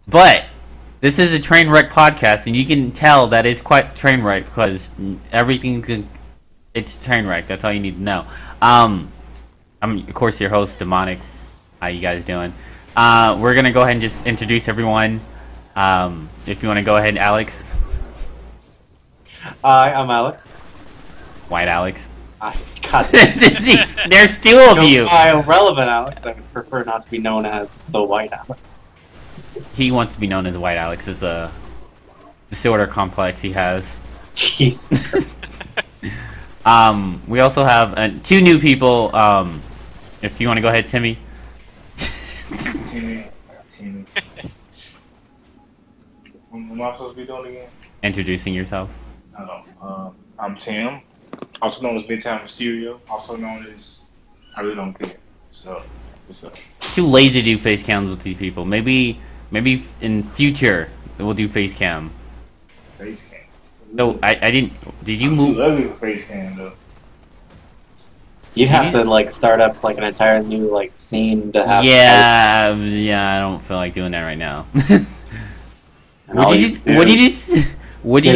But this is a train wreck podcast, and you can tell that it's quite train wreck because it's train wreck. That's all you need to know. I'm of course your host, Demonic. How you guys doing? We're gonna go ahead and just introduce everyone. If you want to go ahead, Alex. Hi, I'm Alex. White Alex. God. There's two of you. Irrelevant Alex. I would prefer not to be known as the White Alex. He wants to be known as White Alex. It's a disorder complex he has. Jeez. We also have two new people. If you want to go ahead, Timmy. Timmy. What am I supposed to be doing again? Introducing yourself. I don't know. I'm Tim, also known as Midtown Mysterio, also known as I really don't care. So, what's up? Too lazy to do face cams with these people. Maybe in future we'll do face cam. Face cam. No, I didn't. Did you move? Too ugly for face cam though. You'd have to like start up like an entire new like scene to have. Yeah, I don't feel like doing that right now. What did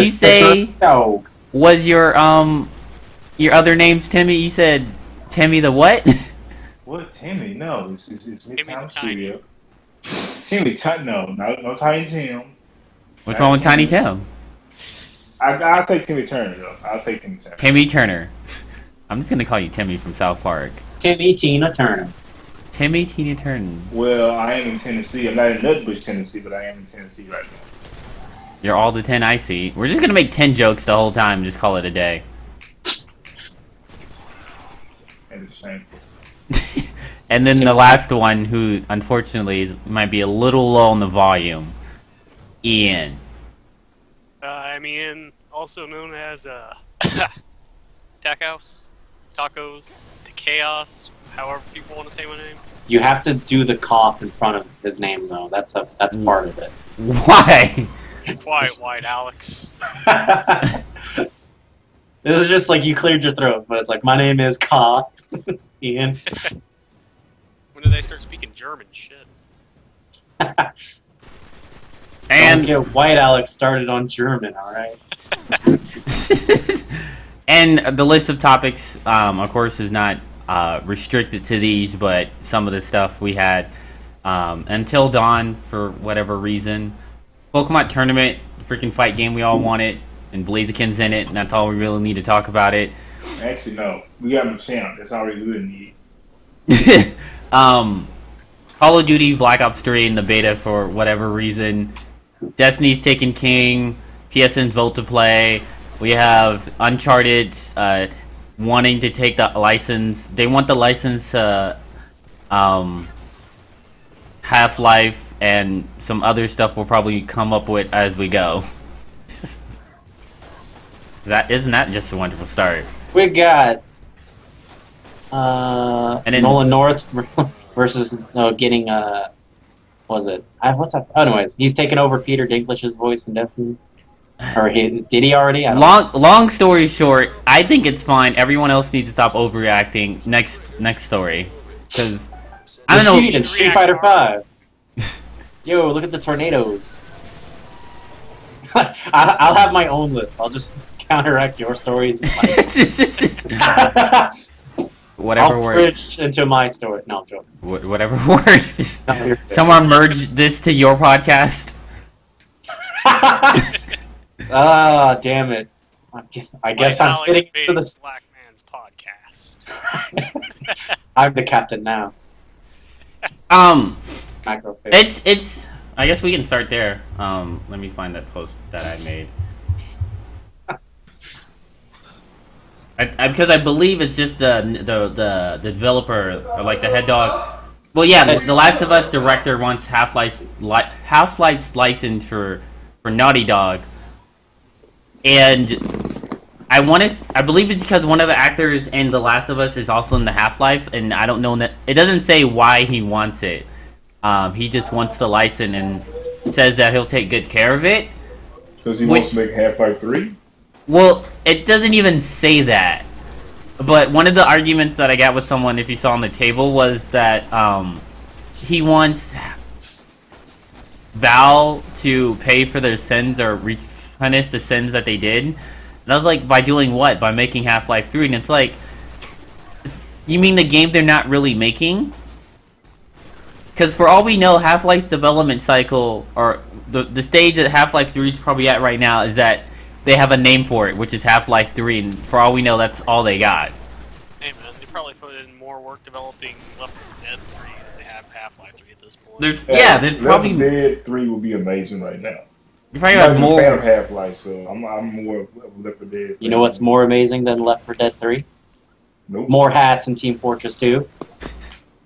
you say? No. Was your other names, Timmy? You said Timmy the what? What Timmy? No, it's Midtown Mysterio. Timmy, no Tiny Tim. What's wrong with Tiny Tim? I'll take Timmy Turner though. I'll take Timmy Turner. Timmy Turner. I'm just gonna call you Timmy from South Park. Timmy Tina Turner. Timmy Tina Turner. Well, I am in Tennessee. I'm not in Nutbush, Tennessee, but I am in Tennessee right now. You're all the 10 I see. We're just gonna make 10 jokes the whole time and just call it a day. And it's shameful. And then the last one, who unfortunately might be a little low on the volume, Ian. I'm Ian, also known as Tacos, to Chaos, however people want to say my name. You have to do the cough in front of his name though. That's part of it. Why? Quiet, White Alex. This is just like you cleared your throat, but it's like my name is Cough, Ian. When did they start speaking German? Shit. And don't get White Alex started on German, all right? And the list of topics, of course, is not restricted to these, but some of the stuff we had until dawn for whatever reason. Pokemon Tournament, freaking fight game we all wanted, and Blaziken's in it, and that's all we really need to talk about it. Actually, no. We got Micheal. That's all we really need. Call of Duty Black Ops 3 in the beta for whatever reason. Destiny's Taken King, PSN's Vote to Play. We have Uncharted wanting to take the license. They want the license to Half-Life and some other stuff we'll probably come up with as we go. Isn't that just a wonderful start? We got and then Nolan North versus getting what was it? What's that? Oh, anyways, he's taken over Peter Dinklage's voice in Destiny. Or did he already? Long story short, I think it's fine. Everyone else needs to stop overreacting. Next story, because I don't know. In Street Fighter 5. Yo, look at the tornadoes. I'll have my own list. I'll just counteract your stories. With my whatever I'll works. bridge into my story. No, I'm joking. Whatever works. No, Someone merge this to your podcast. Ah, damn it. I guess I'm Alex fitting made into the... Black Man's podcast. I'm the captain now. Macroface. It's. I guess we can start there. Let me find that post that I made. Because I believe it's just the developer or like the head dog. Well, yeah, The Last of Us director wants Half-Life's license for Naughty Dog, and I believe it's because one of the actors in The Last of Us is also in the Half-Life, and I don't know that it doesn't say why he wants it. He just wants the license and says that he'll take good care of it. Because he wants to make Half-Life 3? Well, it doesn't even say that. But one of the arguments that I got with someone, if you saw on the table, was that he wants Val to pay for their sins or replenish the sins that they did. And I was like, by doing what? By making Half-Life 3. And it's like, you mean the game they're not really making? Because for all we know, Half-Life's development cycle, or the stage that Half-Life 3 is probably at right now, is that they have a name for it, which is Half-Life 3, and for all we know, that's all they got. Hey man, they probably put in more work developing Left 4 Dead 3 than they have Half-Life 3 at this point. There's probably... Left 4 Dead 3 would be amazing right now. You probably I'm have not more... a fan of Half-Life, so I'm more of Left 4 Dead 3. You know what's more amazing than Left 4 Dead 3? Nope. More hats in Team Fortress 2.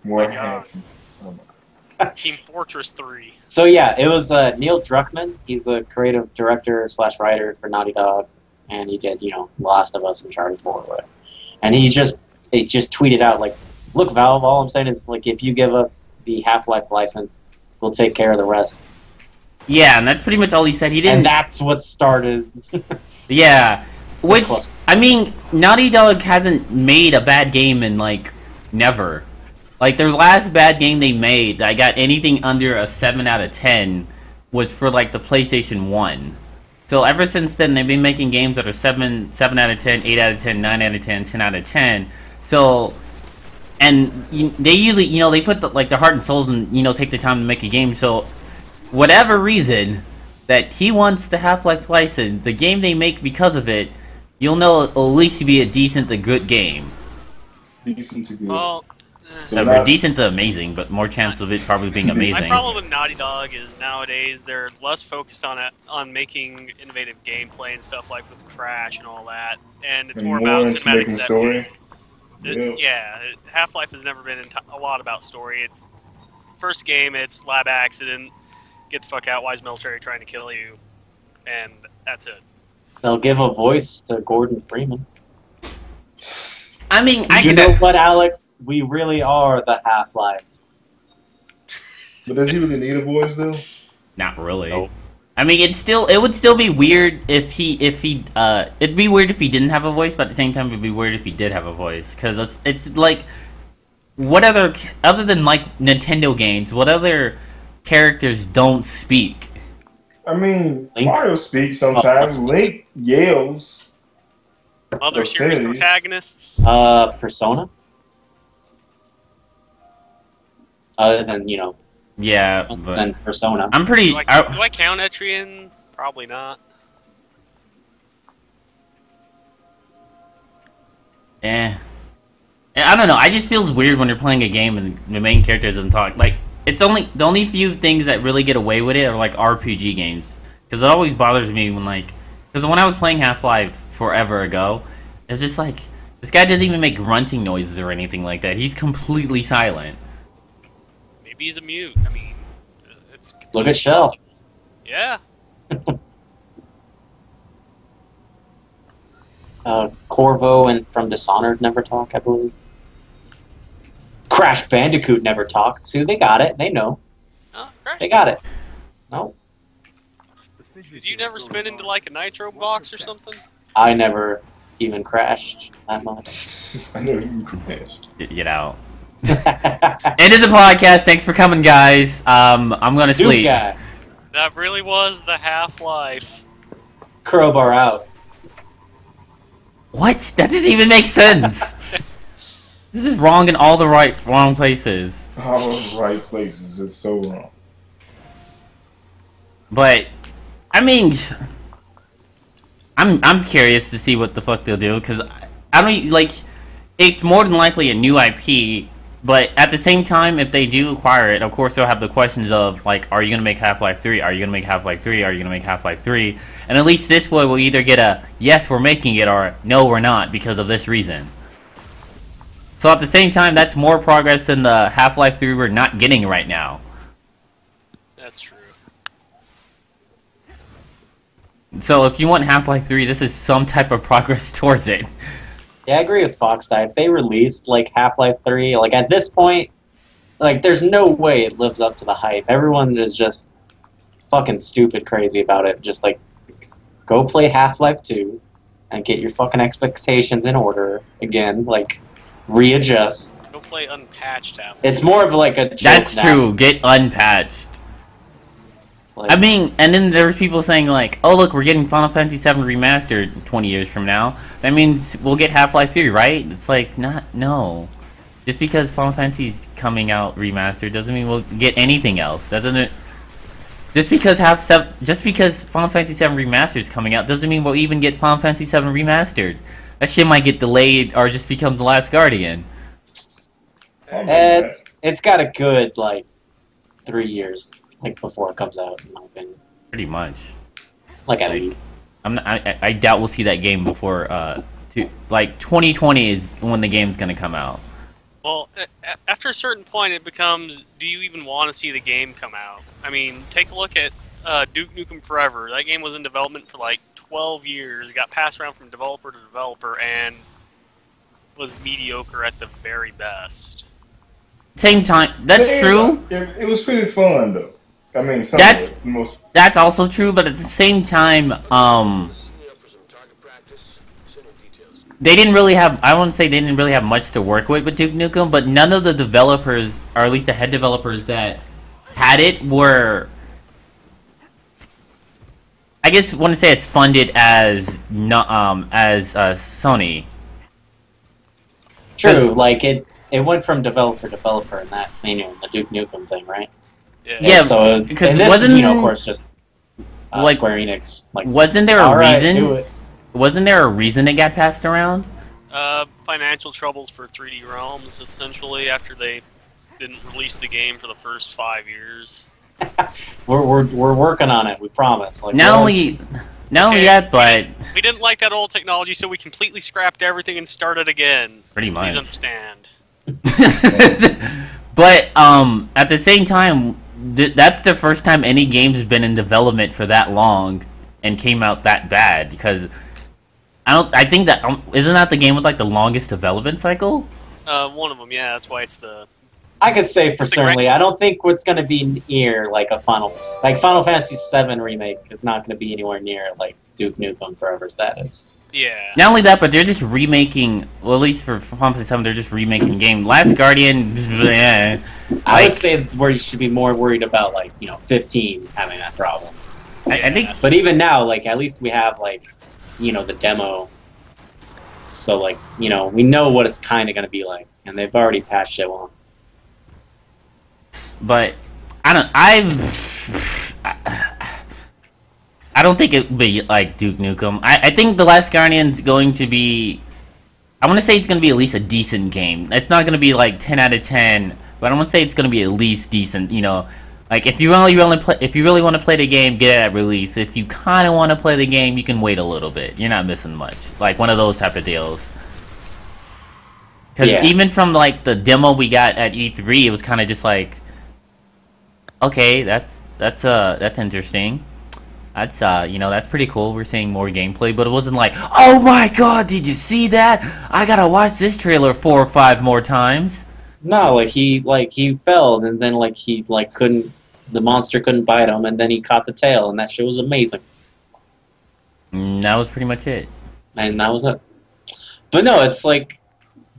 More my God. hats. Oh my. Team Fortress 3. So yeah, it was Neil Druckmann. He's the creative director / writer for Naughty Dog, and he did, Last of Us, Uncharted 4, whatever. And he just tweeted out like, "Look, Valve, all I'm saying is like, if you give us the Half-Life license, we'll take care of the rest." Yeah, and that's pretty much all he said. He didn't... And that's what started. Yeah, which, I mean, Naughty Dog hasn't made a bad game in, like, never. Like, their last bad game they made, I got anything under a 7 out of 10, was for, like, the PlayStation 1. So ever since then, they've been making games that are 7 out of 10, 8 out of 10, 9 out of 10, 10 out of 10. So, and they usually, they put, their heart and souls and, take the time to make a game. So, whatever reason that he wants the Half-Life license, the game they make because of it, you'll know it'll at least be a decent to good game. Decent to good. Well, So decent to amazing, but more chance of it probably being amazing. my problem with Naughty Dog is nowadays they're less focused on making innovative gameplay and stuff like with Crash and all that, and it's And more more about into cinematic making set story. pieces. Yeah. Half-Life has never been a lot about story. It's first game, it's lab accident, get the fuck out, why is military trying to kill you, and that's it. They'll give a voice to Gordon Freeman. I mean, You know what, Alex? We really are the Half-Lives. But does he really need a voice though? Not really. Nope. I mean, it would still be weird it'd be weird if he didn't have a voice, but at the same time, it'd be weird if he did have a voice, because it's like, what other than like Nintendo games, what other characters don't speak? I mean, Link? Mario speaks sometimes. Link yells. Other series protagonists? Persona? Other than, Yeah, and but Persona. I'm pretty. Do I count Etrian? Probably not. I don't know. I just feels weird when you're playing a game and the main character doesn't talk. Like, it's the only few things that really get away with it are like RPG games, because it always bothers me when because when I was playing Half-Life forever ago, it was just like, this guy doesn't even make grunting noises or anything like that. He's completely silent. Maybe he's a mute. I mean, it's Look at Shell. possible. Yeah. Corvo and from Dishonored never talk, I believe. Crash Bandicoot never talked. See, they got it. They know. Oh, Crash. They got it. No, Did you never spin into like a nitro box or something? I never even crashed that much. I know you crashed. Get out. End of the podcast. Thanks for coming, guys. I'm gonna Dude sleep. guy. That really was the Half-Life. Crowbar out. What? That doesn't even make sense. This is wrong in all the wrong places. All the right places is so wrong. But I mean, I'm curious to see what the fuck they'll do, because I don't like. It's more than likely a new IP, but at the same time, if they do acquire it, of course they'll have the questions of like, are you gonna make Half-Life 3? Are you gonna make Half-Life 3? Are you gonna make Half-Life 3? And at least this way, we'll either get a yes, we're making it, or no, we're not because of this reason. So at the same time, that's more progress than the Half-Life 3 we're not getting right now. That's true. So if you want Half-Life 3, this is some type of progress towards it. Yeah, I agree with Foxdie. If they released like Half-Life 3, like at this point, like there's no way it lives up to the hype. Everyone is just fucking stupid crazy about it. Just like, go play Half-Life 2 and get your fucking expectations in order again. Like, readjust. Go play unpatched Half-Life. It's more of like a joke That's now. true. Get unpatched. Like, I mean, and then there's people saying like, "Oh, look, we're getting Final Fantasy VII remastered 20 years from now. That means we'll get Half-Life 3, right?" It's like, no. Just because Final Fantasy's coming out remastered doesn't mean we'll get anything else. Doesn't it? Just because Final Fantasy VII Remastered is coming out doesn't mean we'll even get Final Fantasy VII Remastered. That shit might get delayed or just become The Last Guardian. it's got a good like 3 years like before it comes out, in my opinion. Pretty much. Like at least. I doubt we'll see that game before 2020 is when the game's gonna come out. Well, after a certain point, it becomes, do you even want to see the game come out? I mean, take a look at Duke Nukem Forever. That game was in development for like 12 years, got passed around from developer to developer, and was mediocre at the very best. Same time, that's true. It was pretty fun, though. I mean, that's also true, but at the same time, they didn't really have, I wouldn't say they didn't really have much to work with Duke Nukem, but none of the developers, or at least the head developers that had it, were, I guess I want to say as funded as Sony. True, like it went from developer to developer in that, the Duke Nukem thing, right? Yeah, so because this wasn't, is, of course, just like, Square Enix. Like, wasn't there a reason? do it. Wasn't there a reason it got passed around? Financial troubles for 3D Realms, essentially, after they didn't release the game for the first 5 years. we're working on it. We promise. Like, not only that, but we didn't like that old technology, so we completely scrapped everything and started again. Pretty much. Please understand. But at the same time, that's the first time any game's been in development for that long and came out that bad. Because I think that isn't that the game with like the longest development cycle? One of them, yeah. That's why it's the. I could say for certainly, I don't think what's going to be near like a Final Fantasy VII remake is not going to be anywhere near like Duke Nukem Forever status. Yeah. Not only that, but they're just remaking. Well, at least for Final Fantasy VII, they're just remaking the game. Last Guardian. I would say where you should be more worried about 15 having that problem. I think, but even now, like at least we have the demo. So we know what it's kind of going to be like, and they've already patched it once. But I don't think it would be like Duke Nukem. I think The Last Guardian's going to be, I want to say it's going to be at least a decent game. It's not going to be like 10 out of 10, but I want to say it's going to be at least decent, Like if you really want to play the game, get it at release. If you kind of want to play the game, you can wait a little bit. You're not missing much. Like one of those type of deals. Because even from like the demo we got at E3, it was kind of just like, okay, that's interesting. That's that's pretty cool. We're seeing more gameplay, but it wasn't like, oh my god, did you see that? I gotta watch this trailer 4 or 5 more times. No, he fell, and then couldn't, the monster couldn't bite him, and then he caught the tail, and that shit was amazing. That was pretty much it. And that was it. But no, it's like,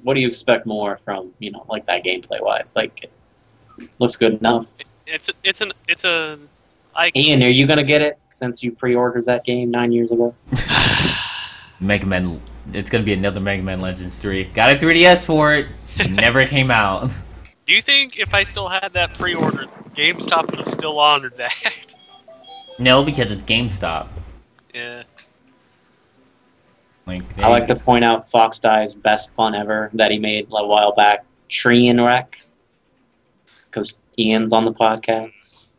what do you expect more from that gameplay wise? Like, it looks good enough. Ian, are you gonna get it since you pre-ordered that game 9 years ago? Mega Man. It's gonna be another Mega Man Legends 3. Got a 3DS for it. Never came out. Do you think if I still had that pre-ordered, GameStop would have still honored that? No, because it's GameStop. Yeah. I like to point out Fox Die's best pun ever that he made a while back, Tree and Wreck. Because Ian's on the podcast.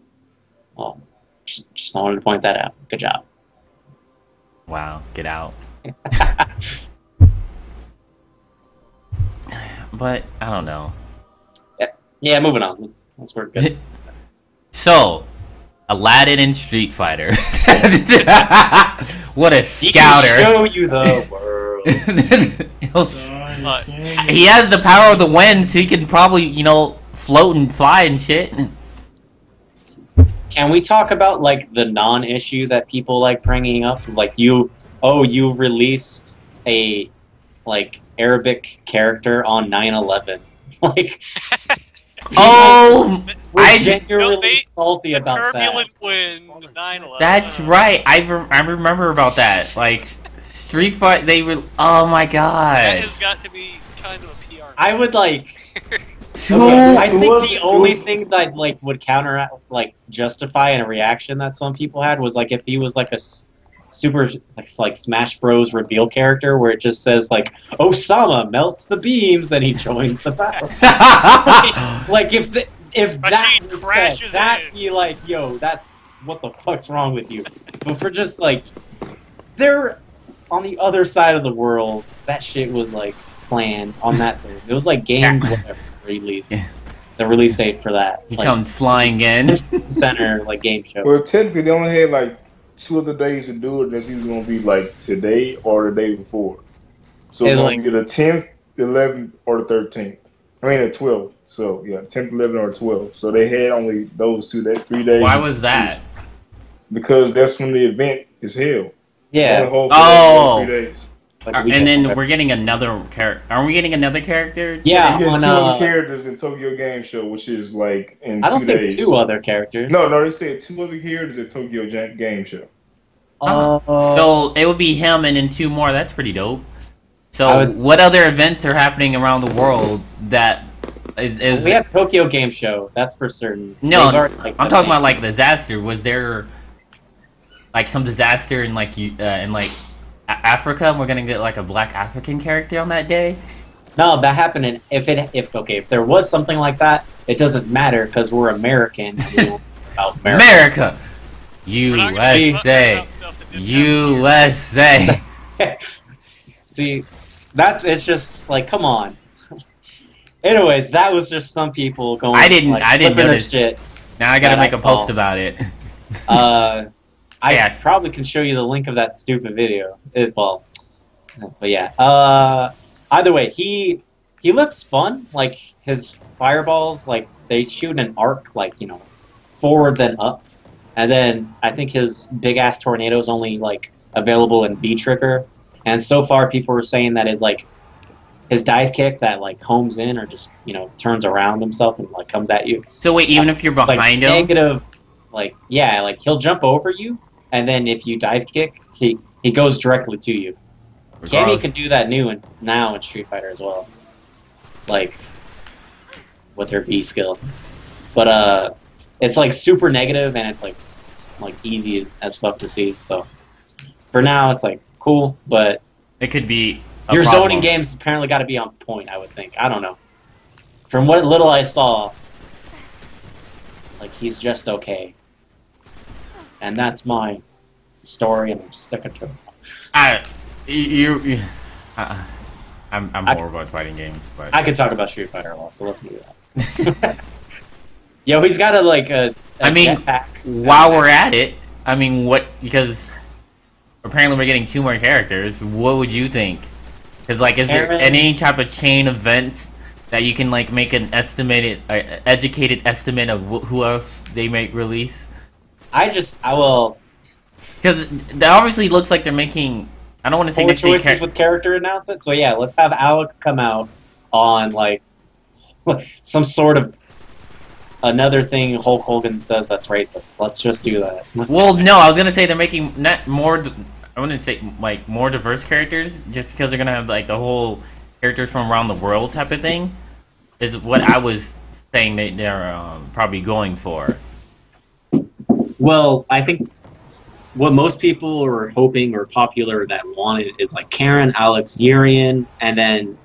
Well, just wanted to point that out. Good job. Wow, get out. But I don't know. Yeah, moving on. Let's work good. So, Aladdin and Street Fighter. What a scouter! He can show you the world. He has the power of the wind, so he can probably float and fly and shit. Can we talk about the non-issue that people like bringing up? Like you released a Arabic character on 9/11. was genuinely salty the about that. turbulent wind of 9/11. That's right. I remember about that. Like Street Fighter, they were. Oh my That god. has got to be kind of a PR. I would like. Two- I think the only thing that like would counteract, like justify in a reaction that some people had was like if he was like a super like Smash Bros reveal character where it just says like Osama melts the beams and he joins the battle. Like if that was crashes said, that'd in. be like, yo, that's what the fuck's wrong with you. But for just like they're on the other side of the world, that shit was like planned on that thing. It was like game whatever release. Yeah. The release date for that. He like, comes flying in. center like game show. Well, technically, they only had like 2 other days to do it. That's either going to be like today or the day before. So it's going to be the 10th, 11th, or the 13th. I mean, the 12th. So yeah, 10th, 11th, or 12th. So they had only those 3 days. Why was that? Because that's when the event is held. Yeah. Oh. 3 days. Like And then we're getting another character. Are we getting another character? Yeah. You get on, 2 other characters in Tokyo Game Show, which is like in 2 days. I don't think 2 other characters. No, they said 2 other characters at Tokyo Game Show. So it would be him and then 2 more. That's pretty dope. So what other events are happening around the world that is we have Tokyo Game Show. That's for certain. No, already, like, I'm talking about like disaster. Was there like some disaster in like Africa? And we're gonna get like a black African character on that day. No, that happened. And if there was something like that, it doesn't matter because we're American. And we don't about America, We're not gonna be USA, about stuff that didn't happen USA. See, it's just like, come on. Anyways, that was just some people going. I didn't flipping their notice. shit. Now I gotta that make I a post saw. about it. I probably can show you the link of that stupid video. But yeah. Either way, he looks fun. Like his fireballs, like they shoot an arc, like forward then up, and then I think his big ass tornado is only like available in V trigger. And so far, people were saying that his dive kick that like homes in or just turns around himself and like comes at you. So wait, even if you're It's, like, behind him, negative, like he'll jump over you, and then if you dive kick, he goes directly to you. Cammy can do that now in Street Fighter as well, like with her B skill. But it's like super negative and it's like easy as fuck to see. So for now, it's like cool, but it could be your problem. zoning games apparently got to be on point. I would think. I don't know. From what little I saw, like he's just okay, and that's my story, and I'm sticking to it. I'm horrible at fighting games, but I could talk about Street Fighter a lot, so let's move on. Yo, he's got a jetpack. While we're at it, because apparently we're getting 2 more characters. What would you think? Because is there any type of chain events that you can like make an educated estimate of who else they might release? I will. Because it obviously looks like they're making. I don't want to say next choices with character announcements. So yeah, let's have Alex come out on like some sort of another thing Hulk Hogan says that's racist. Let's just do that. Well, no, I was gonna say they're making more. I wouldn't say like more diverse characters, just because they're gonna have like the whole characters from around the world type of thing. Is what I was saying they're probably going for. Well, I think what most people are hoping or popular that wanted is like Karen, Alex, Urian, and then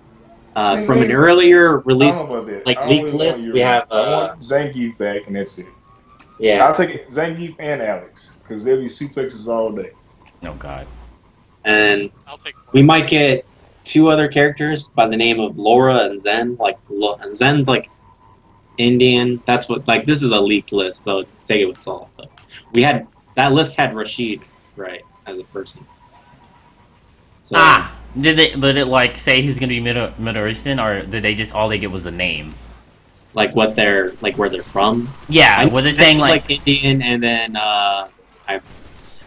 from an earlier release, like leaked list, we have I want Zangief back, and that's it. Yeah, I'll take it, Zangief and Alex, because they'll be suplexes all day. Oh God. And we might get 2 other characters by the name of Laura and Zen. Like Zen's like Indian. That's what this is a leaked list, so take it with salt. But that list had Rashid right as a person. So, did it like say who's gonna be Middle Eastern, or did they just all they get was a name? Like what they're where they're from? Yeah, was it saying like Indian, and then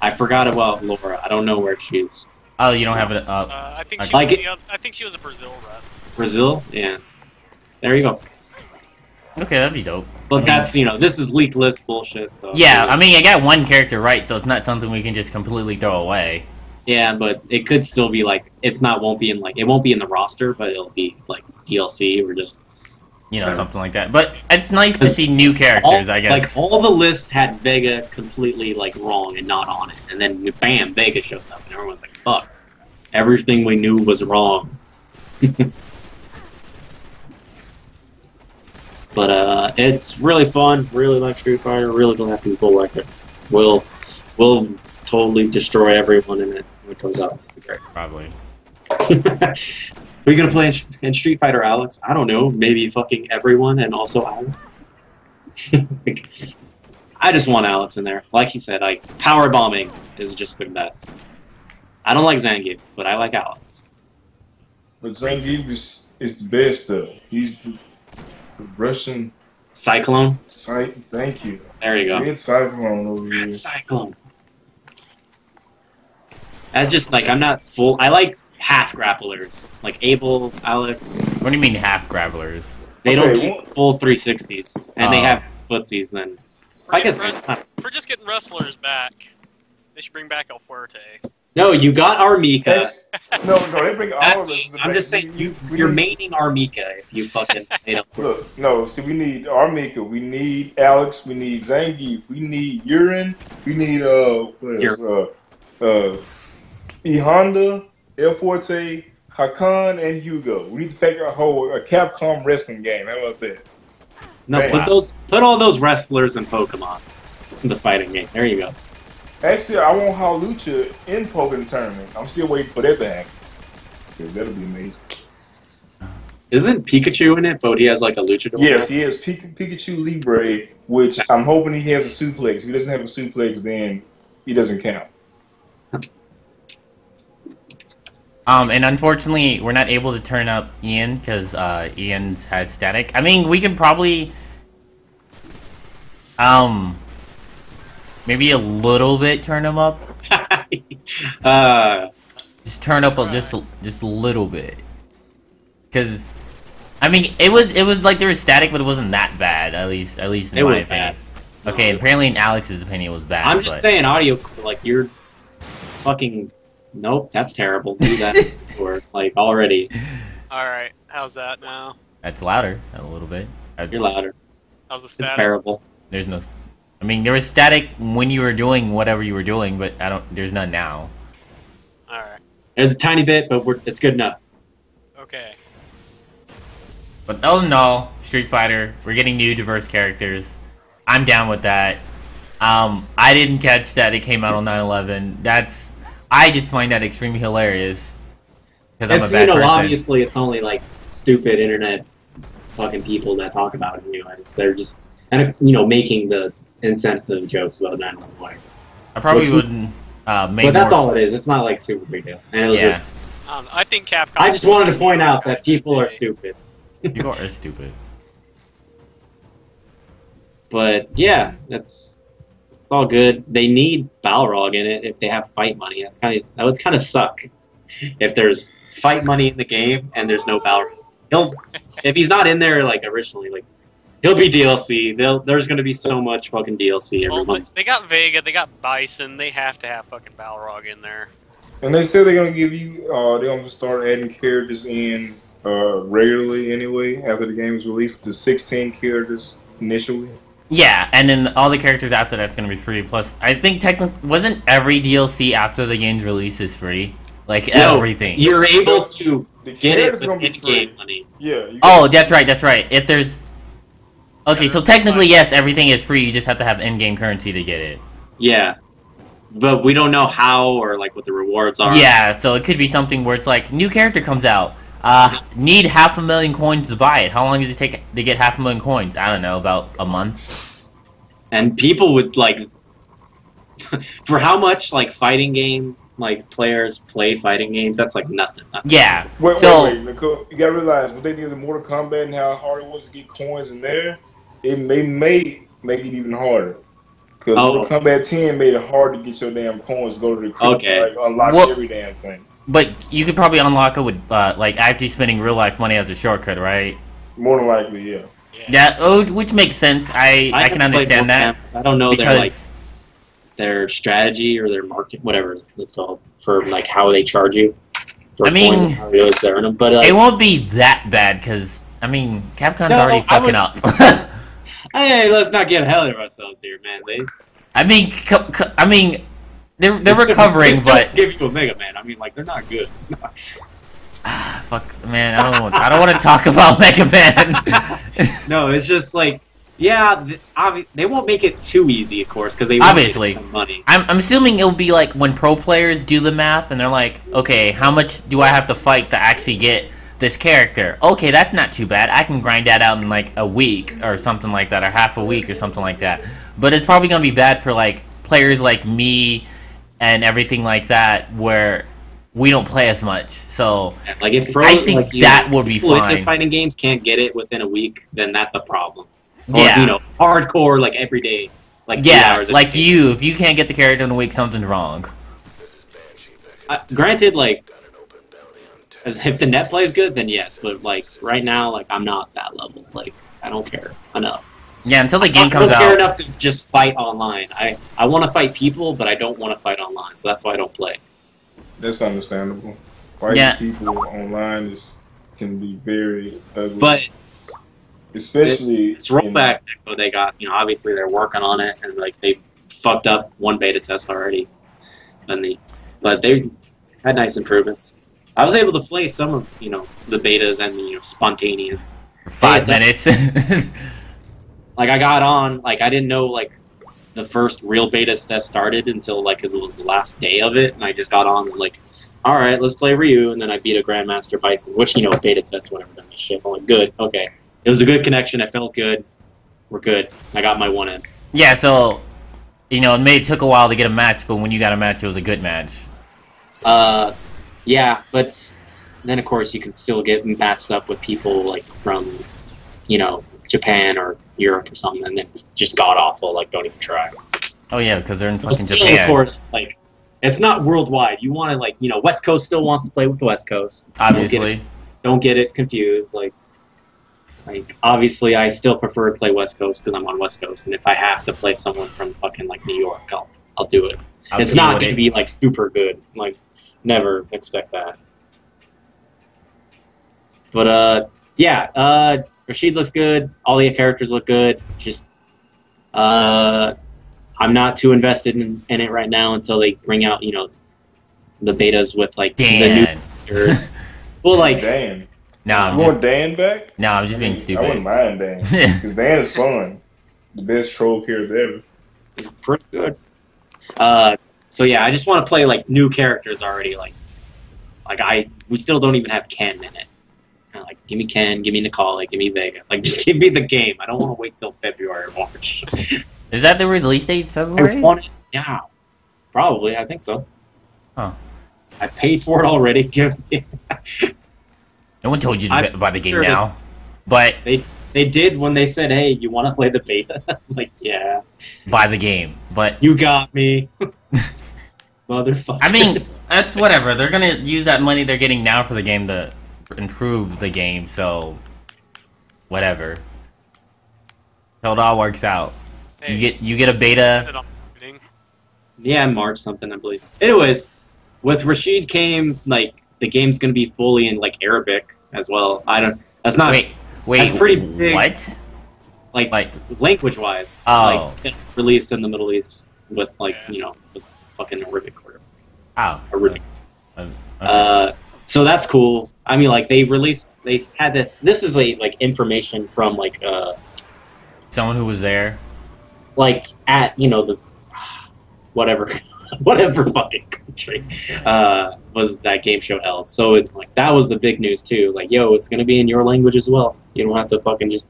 I forgot about Laura. I don't know where she's. Oh, you don't have it. I think I think she was a Brazil rep. Brazil, yeah. There you go. Okay, that'd be dope. But that's, you know, this is leaked list bullshit, so... Yeah, I mean, I got one character right, so it's not something we can just completely throw away. Yeah, but it could still be, like, it won't be in the roster, but it'll be, like, DLC or just... You know, something like that. But it's nice to see new characters, I guess. Like, all the lists had Vega completely, like, wrong and not on it. And then, bam, Vega shows up, and everyone's like, fuck. Everything we knew was wrong. But it's really fun. Really like Street Fighter. Really glad people like it. We'll totally destroy everyone in it when it comes out. Great. Probably. Are you gonna play in Street Fighter, Alex? I don't know. Maybe fucking everyone and also Alex. I just want Alex in there. Like he said, like power bombing is just the best. I don't like Zangief, but I like Alex. But Zangief is the best though. He's the Russian Cyclone. Thank you. There you go. Red Cyclone over here. Red Cyclone. That's just like I'm not full. I like half grapplers, like Abel, Alex. What do you mean half grapplers? They don't do full 360s, and they have footsies. Then I guess we're just getting wrestlers back. They should bring back El Fuerte. No, you got Armika. No, they bring all of us. I'm just saying, you're maining Armika if you fucking made up for it. Look, no, see, we need Armika, we need Alex, we need Zangief, we need Urine, we need, E Honda, El Forte, Hakan, and Hugo. We need to figure out a Capcom wrestling game. How about that? No, put all those wrestlers in Pokemon. In the fighting game. There you go. Actually, I want Halucha in Pokemon tournament. I'm still waiting for that to happen. Because that'll be amazing. Isn't Pikachu in it, but he has like a luchador? Yes, he has Pikachu Libre, which I'm hoping he has a suplex. If he doesn't have a suplex, then he doesn't count. And unfortunately, we're not able to turn up Ian because Ian has static. I mean, we can probably maybe a little bit turn him up. Just turn up just a little bit, because I mean it was like there was static, but it wasn't that bad. At least in my opinion. Bad. Okay, apparently in Alex's opinion it was bad. I'm just saying, audio, like you're fucking. Nope, that's terrible. Do that or like already. All right, how's that now? That's louder a little bit. You're louder. How's the static? It's terrible. There's no. I mean, there was static when you were doing whatever you were doing, but there's none now. All right. There's a tiny bit, but it's good enough. Okay. But all in all, Street Fighter, we're getting new diverse characters. I'm down with that. I didn't catch that it came out on 9/11. I just find that extremely hilarious. Because I'm a bad person. Obviously it's only like stupid internet fucking people that talk about it anyways. They're just making the insensitive jokes about 9/11. I probably wouldn't make. But that's all it is. It's not like super big deal. And it was just. I think Capcom. I just wanted to point out that people are stupid. People are stupid. But yeah, it's all good. They need Balrog in it if they have fight money. That would kind of suck if there's fight money in the game and there's no Balrog. If he's not in there like originally, like he'll be DLC. There's gonna be so much fucking DLC every month. They got Vega, they got Bison. They have to have fucking Balrog in there. And they said they're gonna give you. They're gonna start adding characters in regularly anyway after the game is released, with the 16 characters initially. Yeah, and then all the characters after that's gonna be free. Plus, I think technically, wasn't every DLC after the game's release is free? Like everything. You're able to get it with in-game money. Yeah. Oh, that's right. That's right. If there's okay, so technically yes, everything is free. You just have to have in-game currency to get it. Yeah, but we don't know how or like what the rewards are. Yeah, so it could be something where it's like new character comes out. Need 500,000 coins to buy it. How long does it take to get 500,000 coins? I don't know, about a month. And people would like, for how much like fighting game like players play fighting games, that's like nothing. Yeah. Wait, Nicole, you gotta realize what they did in Mortal Kombat and how hard it was to get coins in there. It may make it even harder. Because Mortal Kombat 10 made it hard to get your damn coins to go to the crypt, like unlock every damn thing. But you could probably unlock it with like actually spending real life money as a shortcut, right? More than likely, yeah. Yeah, which makes sense. I can understand that. I don't know their strategy or their market, whatever it's called, for like how they charge you. For coins, how they always earn them, but it won't be that bad because Capcom's already fucking up. Hey, let's not get ahead of ourselves here, man. They're recovering, but give you a Mega Man. I mean, like they're not good. Fuck, man. I don't want to talk about Mega Man. No, it's just like, yeah, they won't make it too easy, of course, because they obviously some money. I'm assuming it'll be like when pro players do the math and they're like, okay, how much do I have to fight to actually get this character? Okay, that's not too bad. I can grind that out in like a week or something like that, or half a week or something like that. But it's probably gonna be bad for like players like me and everything like that, where we don't play as much. So like if I think that would be fine. If the fighting games can't get it within a week, then that's a problem. Or, hardcore, like every day, like 3 hours. Like you, if you can't get the character in a week, something's wrong. Granted, like, if the net plays good, then yes. But like right now, like I'm not that level. Like I don't care enough. Yeah, until the game comes out. I don't care enough to just fight online. I want to fight people, but I don't want to fight online. So that's why I don't play. That's understandable. Fighting people online can be very ugly. But especially it's rollback. They got, obviously they're working on it, and like they fucked up one beta test already, but they had nice improvements. I was able to play some of the betas and the spontaneous 5 minutes. Like I got on, like I didn't know like the first real beta test started until like cause it was the last day of it, and I just got on and like, all right, let's play Ryu, and then I beat a Grandmaster Bison, which beta test, whatever, done this shit. I'm like, good, okay, it was a good connection. I felt good. We're good. I got my one in. Yeah, so it took a while to get a match, but when you got a match, it was a good match. Yeah, but then of course you can still get matched up with people like from, Japan or Europe or something, and it's just god awful. Like, don't even try. Oh yeah, because they're in fucking still, Japan. Of course, like it's not worldwide. You want to like, West Coast still wants to play with the West Coast. Obviously, don't get it confused. Like obviously, I still prefer to play West Coast because I'm on West Coast, and if I have to play someone from fucking like New York, I'll do it. It's not going to be like super good. Like, never expect that. But yeah, Rashid looks good. All the characters look good. Just, I'm not too invested in it right now until they bring out, the betas with like the new characters. Well, like Dan. No, you want Dan back? No, I'm just being stupid. I wouldn't mind Dan because Dan is fun. The best troll character ever. It's pretty good. So yeah, I just want to play like new characters already. Like we still don't even have Ken in it. Like, give me Ken, give me Nicole, give me Vega. Like, just give me the game. I don't want to wait till February or March. Is that the release date, February? Yeah, probably. I think so. Huh. I paid for it already. No one told you to buy the game now. But they did when they said, hey, you want to play the beta? I'm like, yeah. Buy the game. But you got me. Motherfucker. I mean, that's whatever. They're going to use that money they're getting now for the game to improve the game, so whatever. So it all works out. Hey, you get a beta. Yeah, March something, I believe. Anyways, with Rashid came like the game's gonna be fully in like Arabic as well. That's not wait, that's pretty big. What? Like language wise. Oh. Like released in the Middle East with like, with fucking Arabic or Arabic. Okay. So that's cool. I mean, like they had this is like information from like someone who was there, like at the whatever fucking country was that game show held. So like that was the big news too. Like, yo, it's gonna be in your language as well. You don't have to fucking just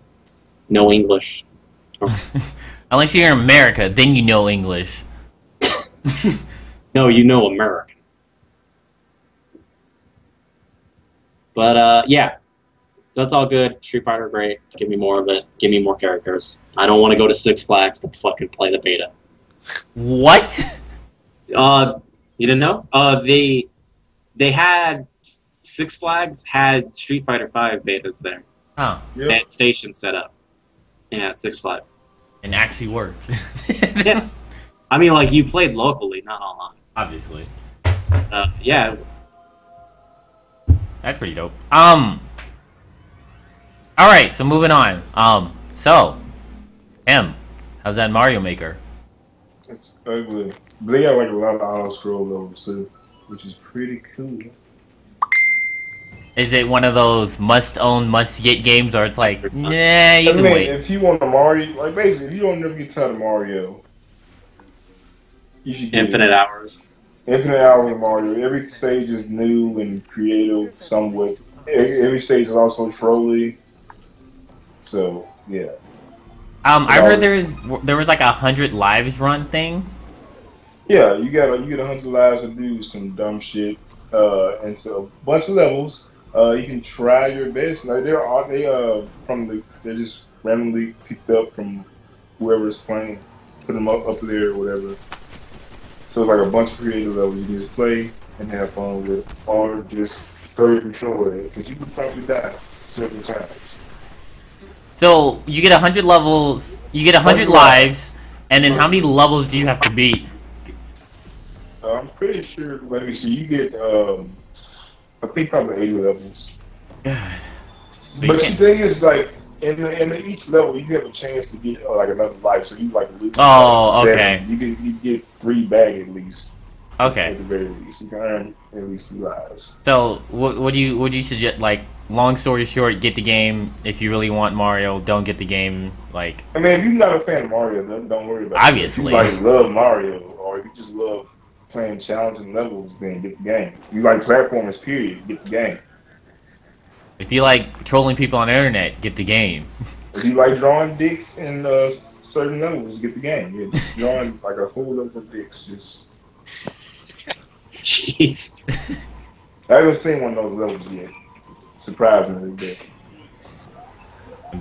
know English. Unless you're in America, then you know English. No, you know American. But, yeah. So that's all good. Street Fighter, great. Give me more of it. Give me more characters. I don't want to go to Six Flags to fucking play the beta. What? You didn't know? They had... Six Flags had Street Fighter 5 betas there. Oh. They had stations set up. Yeah, at Six Flags. And actually worked. Yeah. I mean, like, you played locally, not online. Obviously. Yeah. That's pretty dope. Alright, so moving on. So, how's that Mario Maker? It's ugly. But they got like a lot of auto scroll levels too, which is pretty cool. Is it one of those must-own, must-get games, or it's like, nah, you can wait? If you want a Mario, like basically, if you don't never get tired of Mario, you should get Infinite hours. Infinite hours of Mario. Every stage is new and creative, somewhat. Every stage is also trolly. So yeah. I heard there was like 100 lives run thing. Yeah, you get 100 lives to do some dumb shit, and so a bunch of levels. You can try your best. Like they're just randomly picked up from whoever's playing, put them up there or whatever. So it's like a bunch of creative levels you can just play and have fun with, or just throw your controller in because you could probably die several times. So you get 100 levels, you get 100 lives, and then how many levels do you have to beat? I'm pretty sure. Let me see. You get I think probably 80 levels. But the thing is, like, in each level, you have a chance to get like another life. So you like lose. Oh, like, okay. You get 3 back at least. Okay. At the very least, you can earn at least 2 lives. So what do you suggest? Like, long story short, get the game. If you really want Mario, don't get the game. Like, I mean, if you're not a fan of Mario, don't worry about obviously. it. If you like love Mario, or if you just love playing challenging levels, then get the game. If you like platformers, period, get the game. If you like trolling people on the internet, get the game. If you like drawing dicks in certain levels, get the game. Yeah, drawing like a whole level of dicks. Jeez. I haven't seen one of those levels yet. Surprisingly, but I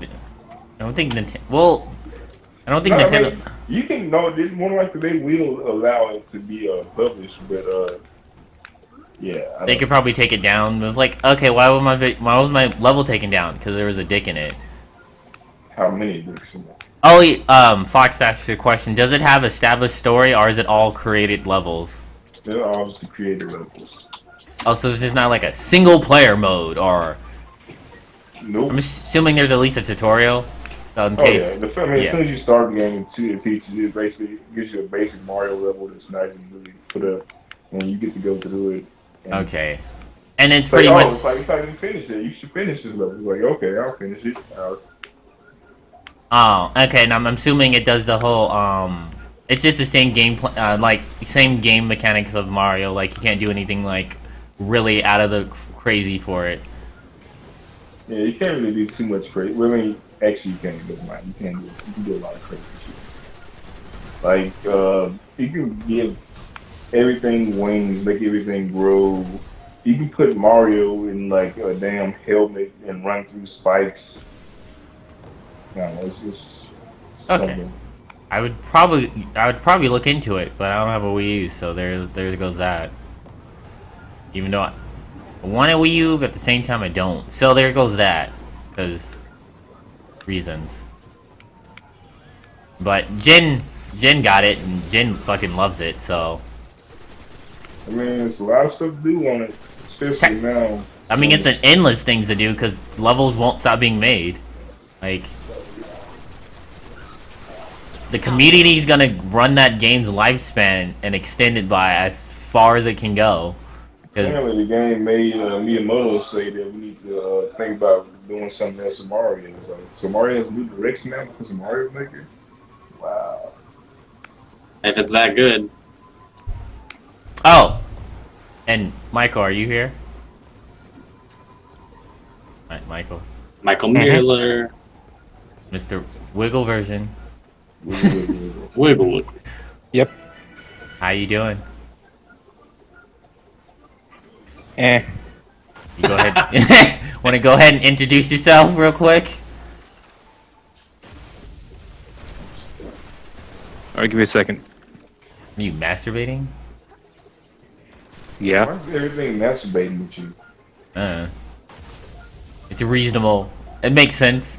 don't think Nintendo. Well, I don't think Nintendo. I mean, you can know this more like they will allow it to be published, but yeah. They could probably take it down. It was like, okay, why was my level taken down? Because there was a dick in it. How many dicks in it? Oh, Fox asked a question. Does it have established story, or is it all created levels? They're all just created levels. Oh, so it's just not like a single player mode, or... Nope. I'm assuming there's at least a tutorial, so in case... Yeah. As soon as you start the game, it teaches you, basically gives you a basic Mario level that's nice and really put up, and you get to go through it. Okay. And it's pretty much... It's like you finish it. You should finish this level. It's like, okay, I'll finish it. Oh, okay, now I'm assuming it does the whole, it's just the same game, same game mechanics of Mario, like, you can't do anything, like, really out of the crazy for it. Yeah, you can't really do too much crazy. Well, I mean, actually, you can't do much. You can do a lot of crazy shit. Like, you can give everything wings, make everything grow. You can put Mario in, like, a damn helmet and run through spikes. No, it's just okay. something. I would probably look into it, but I don't have a Wii U, so there goes that. Even though I want a Wii U, but at the same time I don't. So there goes that, because reasons. But Jen got it, and Jen fucking loves it, so. I mean, there's a lot of stuff to do on it, especially now. I mean, it's an endless things to do, because levels won't stop being made. Like, the community is gonna run that game's lifespan and extend it by as far as it can go. Apparently, the game made Miyamoto say that we need to think about doing something else with Mario. So Mario has a new direction now because of Mario Maker. Wow. If it's that good. Oh, and Michael, are you here? Right, Michael. Michael Mueller. Mr. Wiggle version. Wiggle. Yep. How you doing? Eh. You go ahead. Want to go ahead and introduce yourself real quick? Alright, give me a second. Are you masturbating? Yeah. Why is everything masturbating with you? It's reasonable. It makes sense.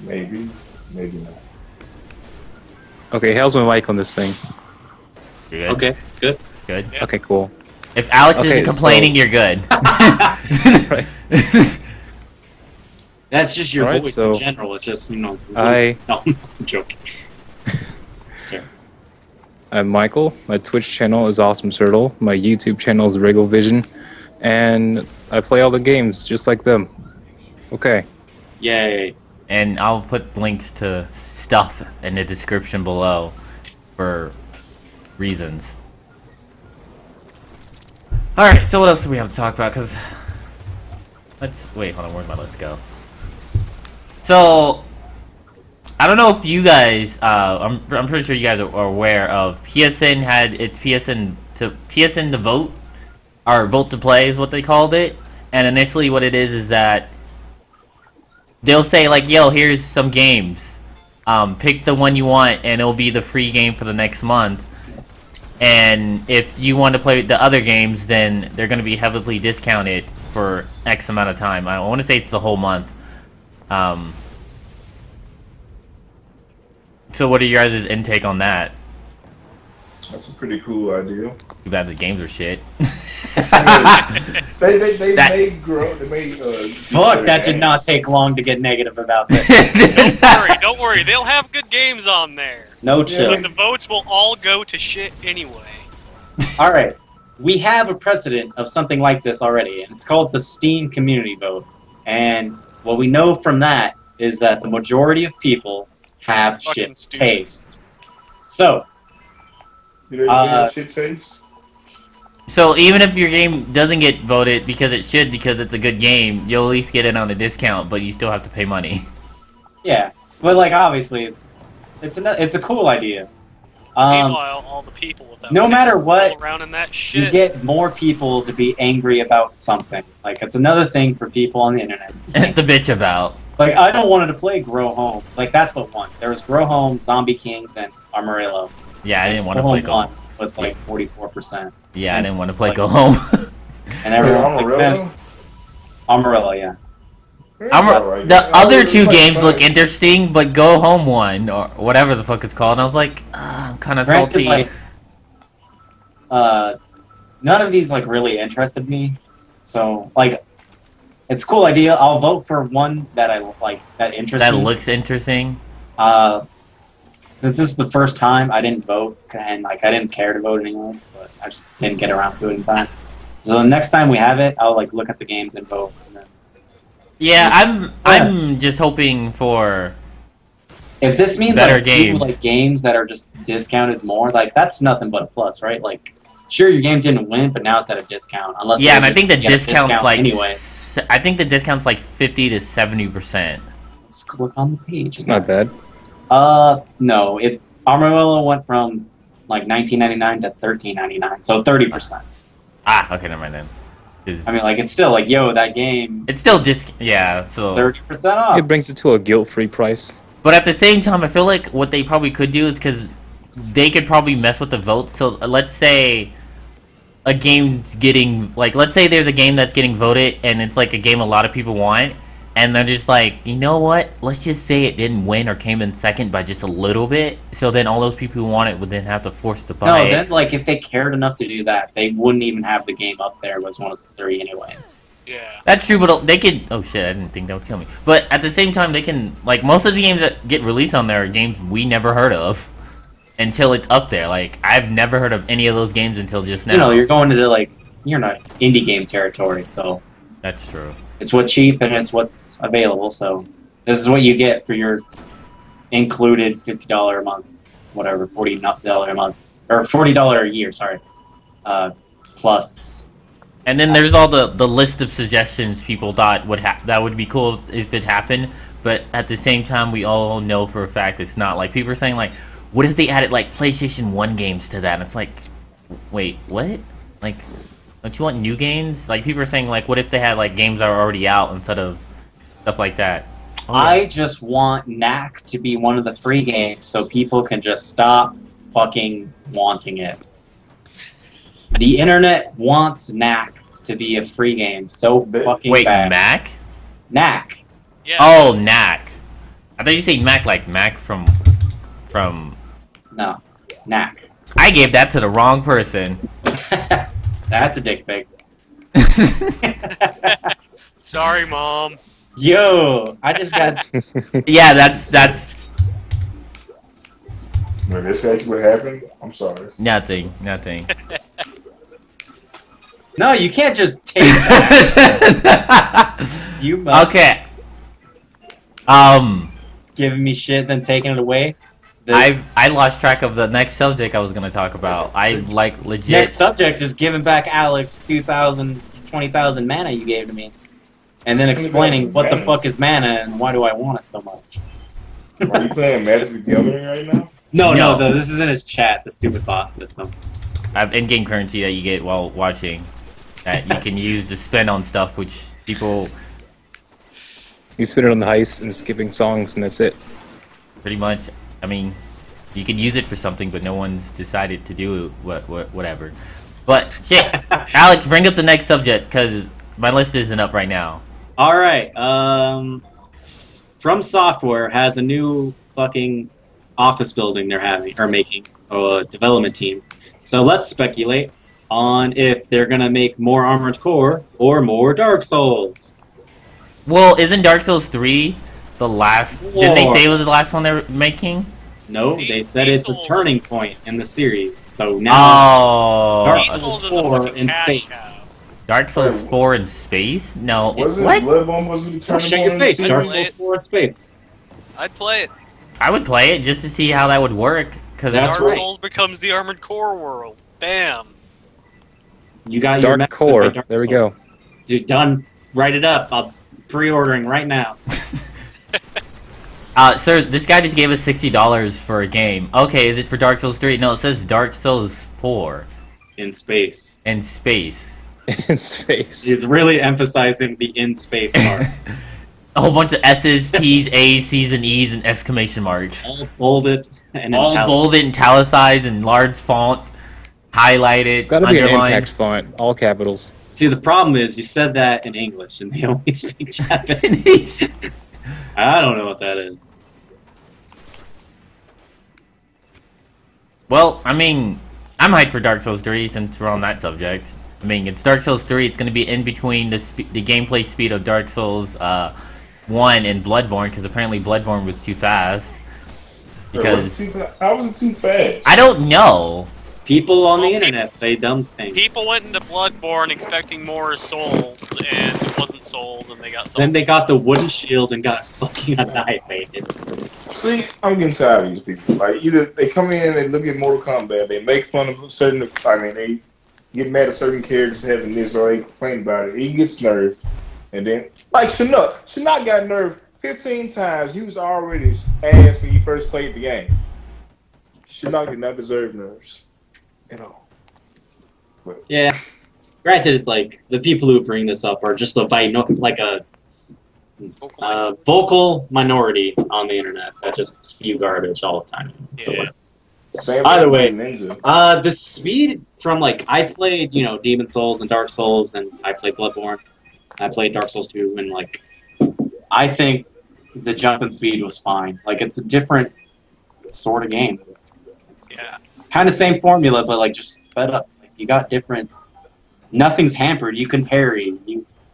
Maybe, maybe not. Okay, how's my mic on this thing? You're good. Okay, good. Good. Yeah. Okay, cool. If Alex Okay, isn't complaining, so- you're good. Right. That's just your Alright, voice so in general. It's just, you know. I- No, I'm joking. Sorry. I'm Michael. My Twitch channel is AwesomeTurtle. My YouTube channel is Vision, and I play all the games just like them. Okay. Yay. And I'll put links to stuff in the description below for reasons. Alright, so what else do we have to talk about? Because let's wait, hold on, where'd my list go? So I don't know if you guys I'm pretty sure you guys are aware of PSN had its PSN to vote, or vote to play is what they called it. And initially what it is that they'll say like, yo, here's some games. Pick the one you want and it'll be the free game for the next month. And if you want to play the other games, then they're going to be heavily discounted for X amount of time. I want to say it's the whole month. So what are your guys' intake on that? That's a pretty cool idea. Too bad the games are shit. They That's- made grow. They made. Fuck, that did not take long to get negative about this. Don't worry. They'll have good games on there. No Yeah. chill. But the votes will all go to shit anyway. Alright, we have a precedent of something like this already, and it's called the Steam Community Vote. And what we know from that is that the majority of people have Fucking shit stupid. taste. So, You know, have shit taste. So even if your game doesn't get voted because it should, because it's a good game, you'll at least get it on a discount, but you still have to pay money. yeah. But, like, obviously, it's a cool idea. Meanwhile, all the people without no tickets matter what, roll around in that You shit. get more people to be angry about something. Like, it's another thing for people on the internet. The bitch about. Like, I don't want to play Grow Home. Like, that's what won. There was Grow Home, Zombie Kings, and Amarillo. Yeah, I didn't want to Grow play Home Go won Home. with, like, 44%. Yeah, I didn't want to play Like- Go Home. And everyone Amarillo? like, Amarillo, yeah. The other two games look interesting, but Go Home won, or whatever the fuck it's called, and I was like, I'm kind of Granted, salty. like, none of these, like, really interested me. So, like, it's a cool idea. I'll vote for one that I, like, that interests That me. looks interesting. Since this is the first time, I didn't vote, and like I didn't care to vote anyways, but I just didn't get around to it in time. So the next time we have it, I'll like look at the games and vote. And then... Yeah, I'm just hoping for. If this means Better like games. like games that are just discounted more, like that's nothing but a plus, right? Like, sure, your game didn't win, but now it's at a discount. Unless Yeah, they and I just think the get a discount's discount like. anyway. I think the discount's like 50 to 70%. Let's click on the page. It's not bad. No, Amarillo went from like $19.99 to $13.99, so 30%. Ah, okay, never mind then. 'Cause I mean, like it's still like, yo, that game, it's still yeah. So, 30% off. It brings it to a guilt-free price. but at the same time, I feel like what they probably could do is because they could probably mess with the votes. So let's say a game's getting like, let's say there's a game that's getting voted, and it's like a game a lot of people want. And they're just like, you know what? Let's just say it didn't win or came in second by just a little bit. So then all those people who want it would then have to force to buy No, it. then like if they cared enough to do that, they wouldn't even have the game up there as one of the three anyways. Yeah. That's true, but they could. Oh shit! I didn't think that would kill me. But at the same time, they can like most of the games that get released on there are games we never heard of until it's up there. Like I've never heard of any of those games until just now. You know, you're going into like you're not indie game territory, so That's true. it's what's cheap and it's what's available. So this is what you get for your included $50 a month, whatever, $40 a month or $40 a year. Sorry, plus. And then there's all the list of suggestions people thought that would be cool if it happened. But at the same time, we all know for a fact it's not. Like people are saying, like, what if they added like PlayStation 1 games to that? And it's like, wait, what? Like, don't you want new games? Like people are saying, like, what if they had like games that are already out instead of stuff like that? Oh, yeah. I just want Knack to be one of the free games so people can just stop fucking wanting it. The internet wants Knack to be a free game so fucking Wait, bad. Mac? Knack. Yeah. Oh, Knack. I thought you said Mac like Mac from. No, knack. I gave that to the wrong person. That's a dick pic. Sorry, Mom. Yo, I just got. Yeah, that's No, that's actually what happened. I'm sorry. nothing. No, you can't just take that. You Okay. giving me shit, then taking it away. I lost track of the next subject I was gonna talk about. I like legit. Next subject is giving back Alex 2,000, 20,000 mana you gave to me, and then explaining what the fuck is mana and why do I want it so much. Are you playing Magic the Gathering right now? No, this is in his chat, the stupid bot system. I have in-game currency that you get while watching that you can use to spend on stuff, which people You spend it on the heist and skipping songs, and that's it. pretty much. I mean, you can use it for something, but no one's decided to do whatever. But shit, Alex, bring up the next subject because my list isn't up right now. All right, From Software has a new fucking office building they're making, a development team. So let's speculate on if they're gonna make more Armored Core or more Dark Souls. Well, isn't Dark Souls 3 the last? Didn't they say it was the last one they're making? No, they said it's a turning point in the series. So now Oh, Dark Souls Souls is a 4 fucking in cash space. cow. Dark Souls 4 in space? No, Wasn't what? Bloodborne wasn't the turning Shake your point in face, the Dark series? Souls 4 in space. I'd play it. I would play it just to see how that would work. Cause That's Dark right. Souls becomes the Armored Core world. Bam. You got your Dark message Core. by Dark There we Souls. go. Dude, done. Write it up. I'm pre-ordering right now. Sir, this guy just gave us $60 for a game. Okay, is it for Dark Souls 3? No, it says Dark Souls 4 In space. in space. In space. He's really emphasizing the in space part. A whole bunch of S's, P's, A's, C's, and E's, and exclamation marks. All bolded and All italicized. bolded and italicized in large font, highlighted, It's got to be an underlined. impact font, all capitals. See, the problem is you said that in English and they only speak Japanese. I don't know what that is. Well, I mean, I'm hyped for Dark Souls 3 since we're on that subject. I mean, it's Dark Souls 3. It's going to be in between the gameplay speed of Dark Souls 1 and Bloodborne, because apparently Bloodborne was too fast. Because How was it too fast? I don't know. People on the Well, internet say dumb things. People went into Bloodborne expecting more souls, and it wasn't souls, and they got souls. Then they got the wooden shield and got fucking annihilated. See, I'm getting tired of these people. Like, either they come in and they look at Mortal Kombat, they make fun of certain. I mean, they get mad at certain characters having this, or they complain about it. He gets nerfed, and then like Shinnok got nerfed 15 times. He was already ass when he first played the game. Shinnok did not deserve nerfs at all. But, Yeah. Granted, it's like the people who bring this up are just a vocal minority on the internet that just spew garbage all the time. So Yeah. same Either thing way, with Ninja. the speed from I played Demon Souls and Dark Souls, and I played Bloodborne. I played Dark Souls 2, and I think the jump in speed was fine. It's a different sort of game. It's Yeah. kind of same formula, but just sped up. You got different. Nothing's hampered. You can parry.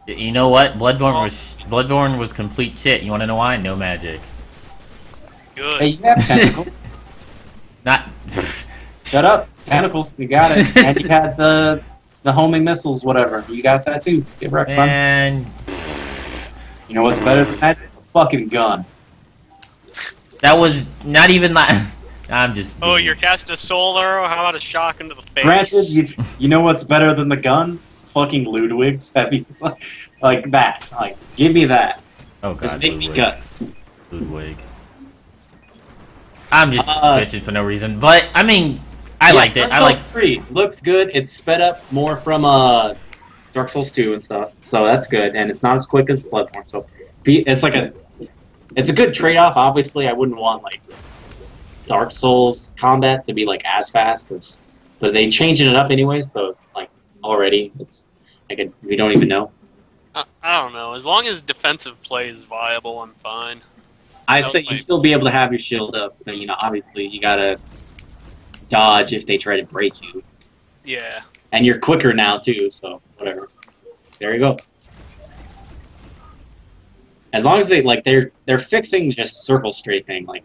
You know what? Bloodborne was complete shit. You want to know why? No magic. Good. Hey, you have tentacles. Not. Shut up. Tentacles. You got it. And you had the homing missiles, whatever. You got that too. Get wrecked, son. And You know what's better than that? A fucking gun. that was not even like. I'm just. Oh, you're casting a soul arrow? How about a shock into the face? Granted, you know what's better than the gun? Fucking Ludwig's heavy. Like that. Give me that. Oh Just god. make me guts. Ludwig. I'm just bitching for no reason, but I mean, I liked it. Dark I Souls like. 3 looks good. It's sped up more from Dark Souls 2 and stuff, so that's good. And it's not as quick as Bloodborne, so it's a good trade-off. Obviously, I wouldn't want Dark Souls combat to be as fast, but they changing it up anyways. So already it's we don't even know. I don't know. As long as defensive play is viable, I'm fine. I say you still be able to have your shield up, but you know, obviously you gotta dodge if they try to break you. Yeah. And you're quicker now too, so whatever. There you go. As long as they're fixing just circle strafing, like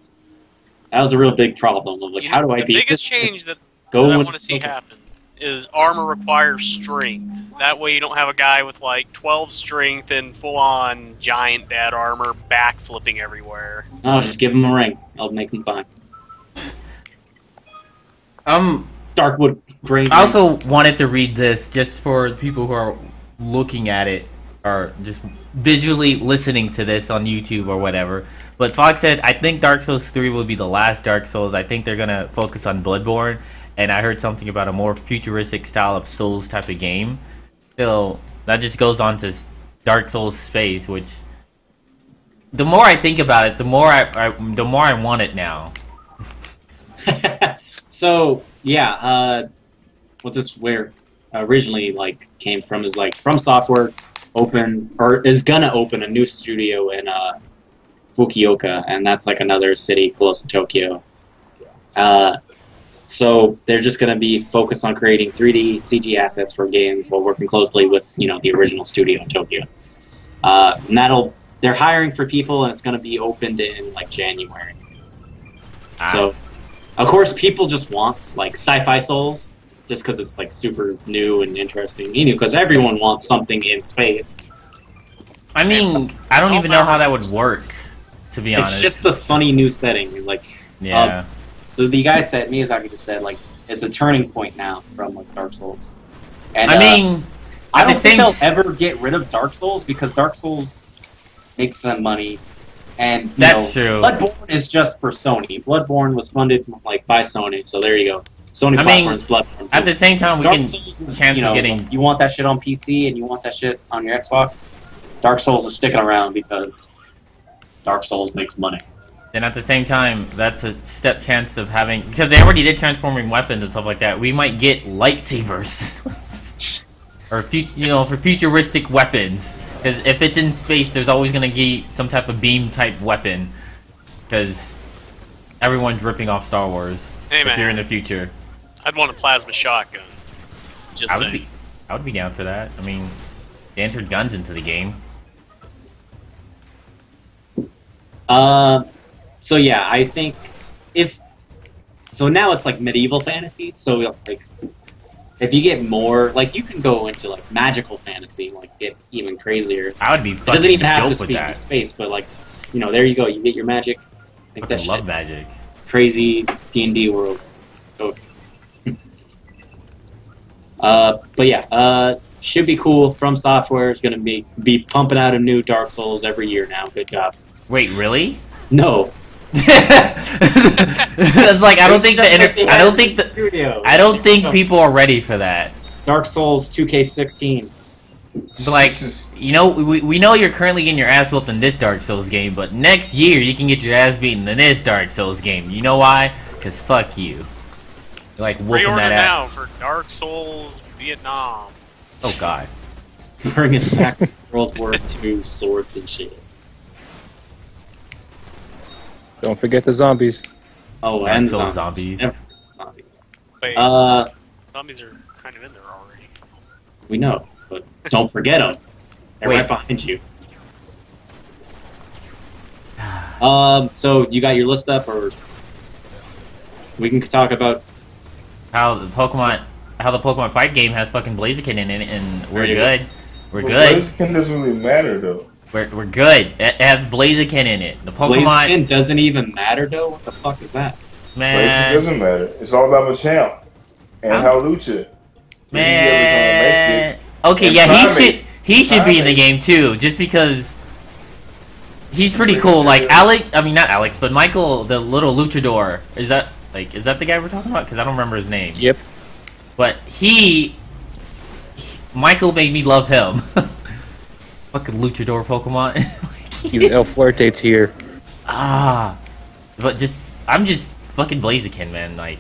that was a real big problem of like how do I beat the biggest this? change that Go I with want to see circle. happen is armor requires strength. That way you don't have a guy with like 12 strength and full-on giant dad armor backflipping everywhere. No, just give them a ring. I'll make them fine. Darkwood grain. I also wanted to read this just for people who are looking at it or just visually listening to this on YouTube or whatever. But Fox said, I think Dark Souls 3 will be the last Dark Souls. I think they're going to focus on Bloodborne. And I heard something about a more futuristic style of Souls type of game. So that just goes on to Dark Souls space, which the more I think about it, the more I want it now. So yeah, what this where originally like came from is like From Software is gonna open a new studio in Fukuoka, and that's like another city close to Tokyo. So they're just gonna be focused on creating 3D CG assets for games while working closely with the original studio in Tokyo. And they're hiring for people, and it's gonna be opened in like January. So. Of course, people just want like sci-fi Souls, just because it's like super new and interesting. Because everyone wants something in space. I mean, I don't even know how that would work, to be honest. It's just a funny new setting, like yeah. So the guy said, Miyazaki just said, like it's a turning point now from like Dark Souls. And I mean, I don't think they'll ever get rid of Dark Souls because Dark Souls makes them money. And that's true. Bloodborne is just for Sony. Bloodborne was funded like by Sony, so there you go. Sony platforms Bloodborne. At the same time, we Dark can Souls is, chance of getting. You want that shit on PC and you want that shit on your Xbox. Dark Souls is sticking around because Dark Souls makes money. And at the same time, that's a step chance of having, because they already did transforming weapons and stuff like that. We might get lightsabers, or for futuristic weapons. Because if it's in space, there's always going to be some type of beam-type weapon. Because everyone's ripping off Star Wars. Hey, man. If you're in the future. I'd want a plasma shotgun. Just saying. I would be down for that. I mean, they entered guns into the game. So yeah, I think so now it's like medieval fantasy. So like, if you get more, like you can go into like magical fantasy, like get even crazier. I would be. It doesn't even have to be in space, but like, there you go. You get your magic. I love magic. Crazy D&D world. So, but yeah, should be cool. From Software is going to be pumping out a new Dark Souls every year now. Good job. Wait, really? No. It's like I don't think people are ready for that. Dark Souls 2K16. But like, we know you're currently getting your ass whooped in this Dark Souls game, but next year you can get your ass beaten in this Dark Souls game. You know why? Because fuck you. You're like whooping Pre-order that now ass. for Dark Souls Vietnam. Oh god. Bringing back World War II swords and shit. Don't forget the zombies. Oh, Dark and Souls zombies. Zombies. Wait, zombies are kind of in there already. We know, but don't forget them. They're right behind you. So you got your list up, or we can talk about how the Pokemon fight game has fucking Blaziken in it, and we're good. We're good. Blaziken doesn't really matter though. We're good. It has Blaziken in it. The Pokemon Blaziken doesn't even matter though. What the fuck is that? Man, Blaziken doesn't matter. It's all about Micheal and how Lucha. Man. Okay, yeah, he should be in the game too, just because he's pretty cool. Like not Alex, but Michael, the little luchador. Is that the guy we're talking about? Because I don't remember his name. Yep. But Michael made me love him. Fucking luchador Pokemon. He's El Fuerte tier. But I'm just fucking Blaziken, man. Like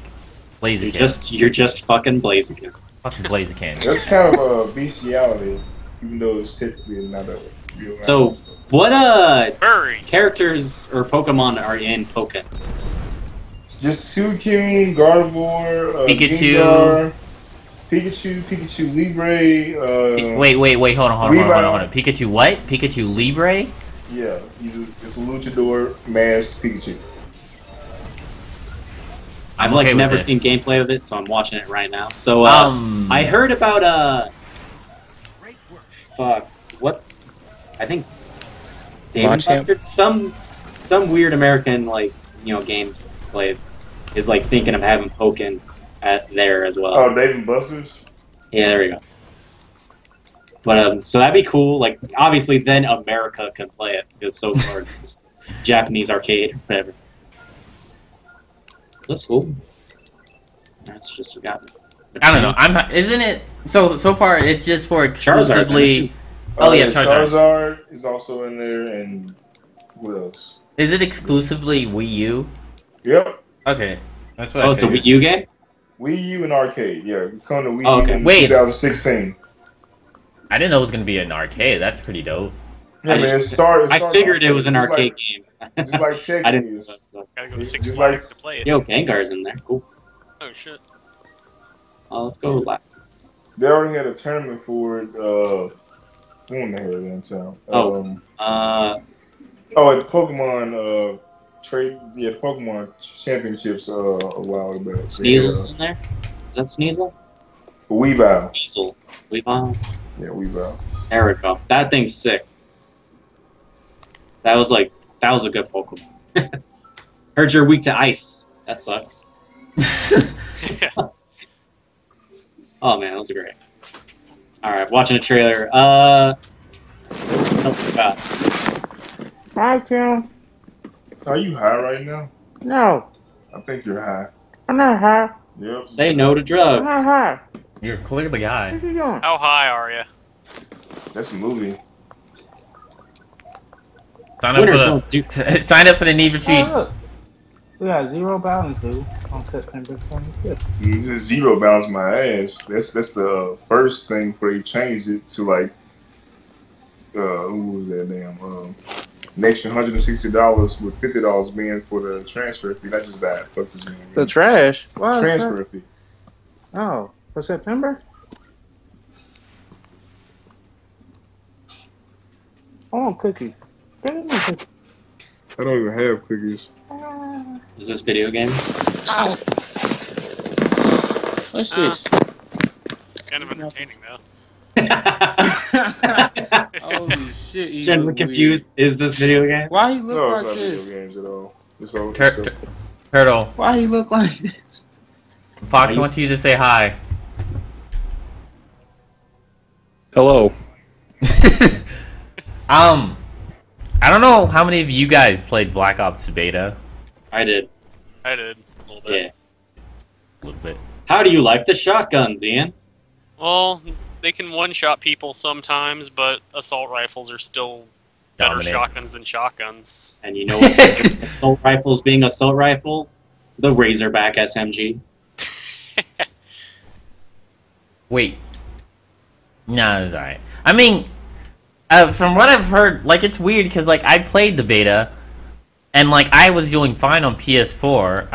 Blaziken. You're just fucking Blaziken. Fucking Blaziken. That's kind of a bestiality, even though it's typically not a real. So What Furry. characters or Pokemon are in Pokken? Just Suicune, Gardevoir, Pikachu. Gengar, Pikachu Libre. Wait, hold on. Pikachu what? Pikachu Libre? Yeah, it's a luchador masked Pikachu. I've okay never with this. seen gameplay of it, so I'm watching it right now. So I heard about fuck, I think David Machamp? Buster's some weird American game place is thinking of having Pokken there as well. Oh, Dave and Buster's. Yeah, there we go. But so that'd be cool. Obviously, then America can play it because so far it's just Japanese arcade, whatever. That's cool. That's just forgotten. I don't know. Isn't it so far? It's just for exclusively. Oh yeah, Charizard. Charizard is also in there, and what else? Is it exclusively Wii U? Yep. Okay, that's what. It's a Wii U game. Wii U and arcade. Yeah, we come to Wii U in Wait. 2016. I didn't know it was gonna be an arcade. That's pretty dope. Yeah, I figured it was an arcade game. Just like Tech I didn't. is. Gotta go to Just Six like- Flags to play it. Yo, Gengar's in there. Cool. Oh shit. Let's go last. They already had a tournament for it. When the hell in town? At the Pokemon Pokemon Championships a while back. Sneasel's in there. Is that Sneasel? Weavile. Weasel. Weavile. Yeah, Weavile. There we go. That thing's sick. That was a good Pokemon. Heard you're weak to ice. That sucks. Oh man, those are great. Alright, watching a trailer. What else we got? Hi, Tim. Are you high right now? No, I think you're high. I'm not high. Yep. Say no to I'm not drugs. high. You're clearly high. What you doing? How high are you? That's a movie. Winners don't do. Sign up for the Need for Speed. Oh, look. We got 0 balance due on September 25th. It's a zero balance my ass. That's the first thing before they changed it to who was that damn next $160 with $50 being for the transfer fee. That just died. Fuck this thing. The trash? Why is Transfer that? fee. Oh, for September? I want cookie. Give me a cookie. I don't even have cookies. Is this video games? Ow. What's this? Kind of entertaining though. Holy shit. He's Generally confused. Is this video game? Why he look No, like it's not this? video games at all. It's all. Turtle. Why he look like this? Fox wants you to say hi. Hello. I don't know how many of you guys played Black Ops Beta. I did. I did a little bit. Yeah. A little bit. How do you like the shotguns, Ian? Well, they can one-shot people sometimes, but assault rifles are still better Dominant. shotguns than shotguns. And you know what's like assault rifles being assault rifle? The Razorback SMG. Wait. No, it's alright. I mean, from what I've heard, it's weird because, I played the beta, and, I was doing fine on PS4.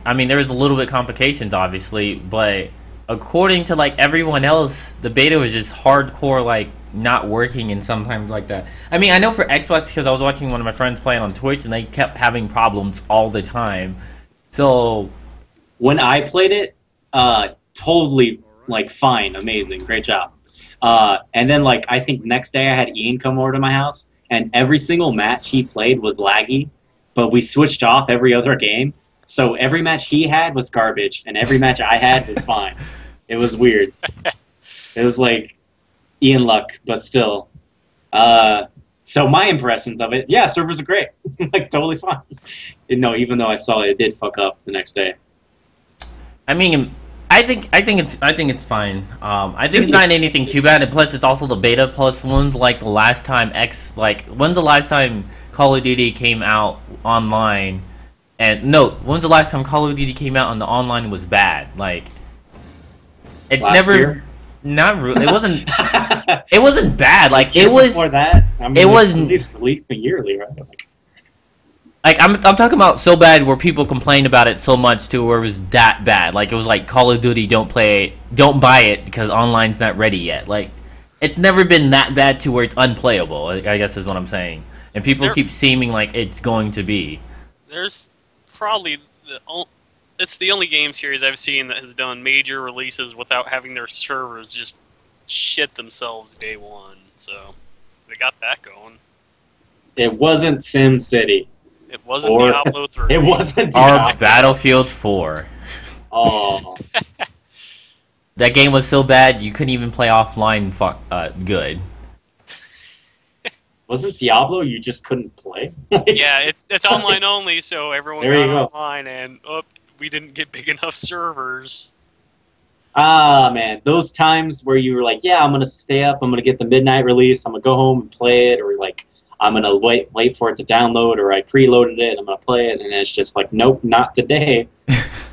I mean, there was a little bit complications, obviously, but according to, everyone else, the beta was just hardcore, not working and sometimes like that. I mean, I know for Xbox because I was watching one of my friends playing on Twitch, and they kept having problems all the time. So... When I played it, totally, fine, amazing, great job. And then, I think next day I had Ian come over to my house, and every single match he played was laggy, but we switched off every other game. So every match he had was garbage, and every match I had was fine. It was weird. It was Ian luck, but still. So my impressions of it, yeah, servers are great. Totally fine. No, even though I saw it did fuck up the next day. I mean... I think it's fine. I think it's not anything too bad, and plus it's also the beta. Plus, when's the last time when's the last time Call of Duty came out online? And no, when's the last time Call of Duty came out and the online was bad? It's Last never. Year? Not really. It wasn't. It wasn't bad. Year It was. before that. I mean, It was released yearly, right? like I'm talking about so bad where people complained about it so much to where it was that bad. Like it was like Call of Duty, don't buy it because online's not ready yet. Like it's never been that bad to where it's unplayable. I guess is what I'm saying. And people keep seeming like it's going to be. There's probably it's the only game series I've seen that has done major releases without having their servers just shit themselves day one. So they got that going. It wasn't Sim City. It wasn't Diablo 3. It wasn't Our Battlefield 4. Oh. That game was so bad you couldn't even play offline good. Wasn't Diablo you just couldn't play? Yeah, it's online only, so everyone There you got go. online, and we didn't get big enough servers. Ah, man. Those times where you were like, yeah, I'm going to stay up, I'm going to get the midnight release, I'm going to go home and play it, or like, I'm going to wait for it to download, or I preloaded it, I'm going to play it, and it's just like, nope, not today.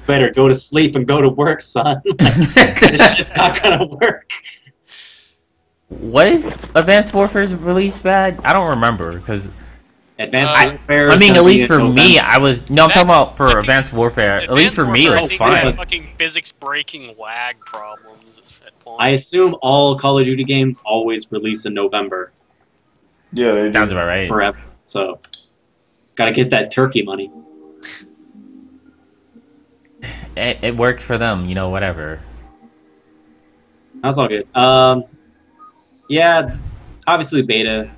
Better go to sleep and go to work, son. It's just not going to work. Was Advanced Warfare's release bad? I don't remember because Advanced Warfare. I mean, at least for me, November. I'm talking about for Advanced Warfare. At least for me, it was fine. Fucking physics-breaking lag problems at points. I assume all Call of Duty games always release in November. Yeah, they Sounds do. about right. Forever. So, gotta get that turkey money. It worked for them, whatever. That's all good. Yeah, obviously beta.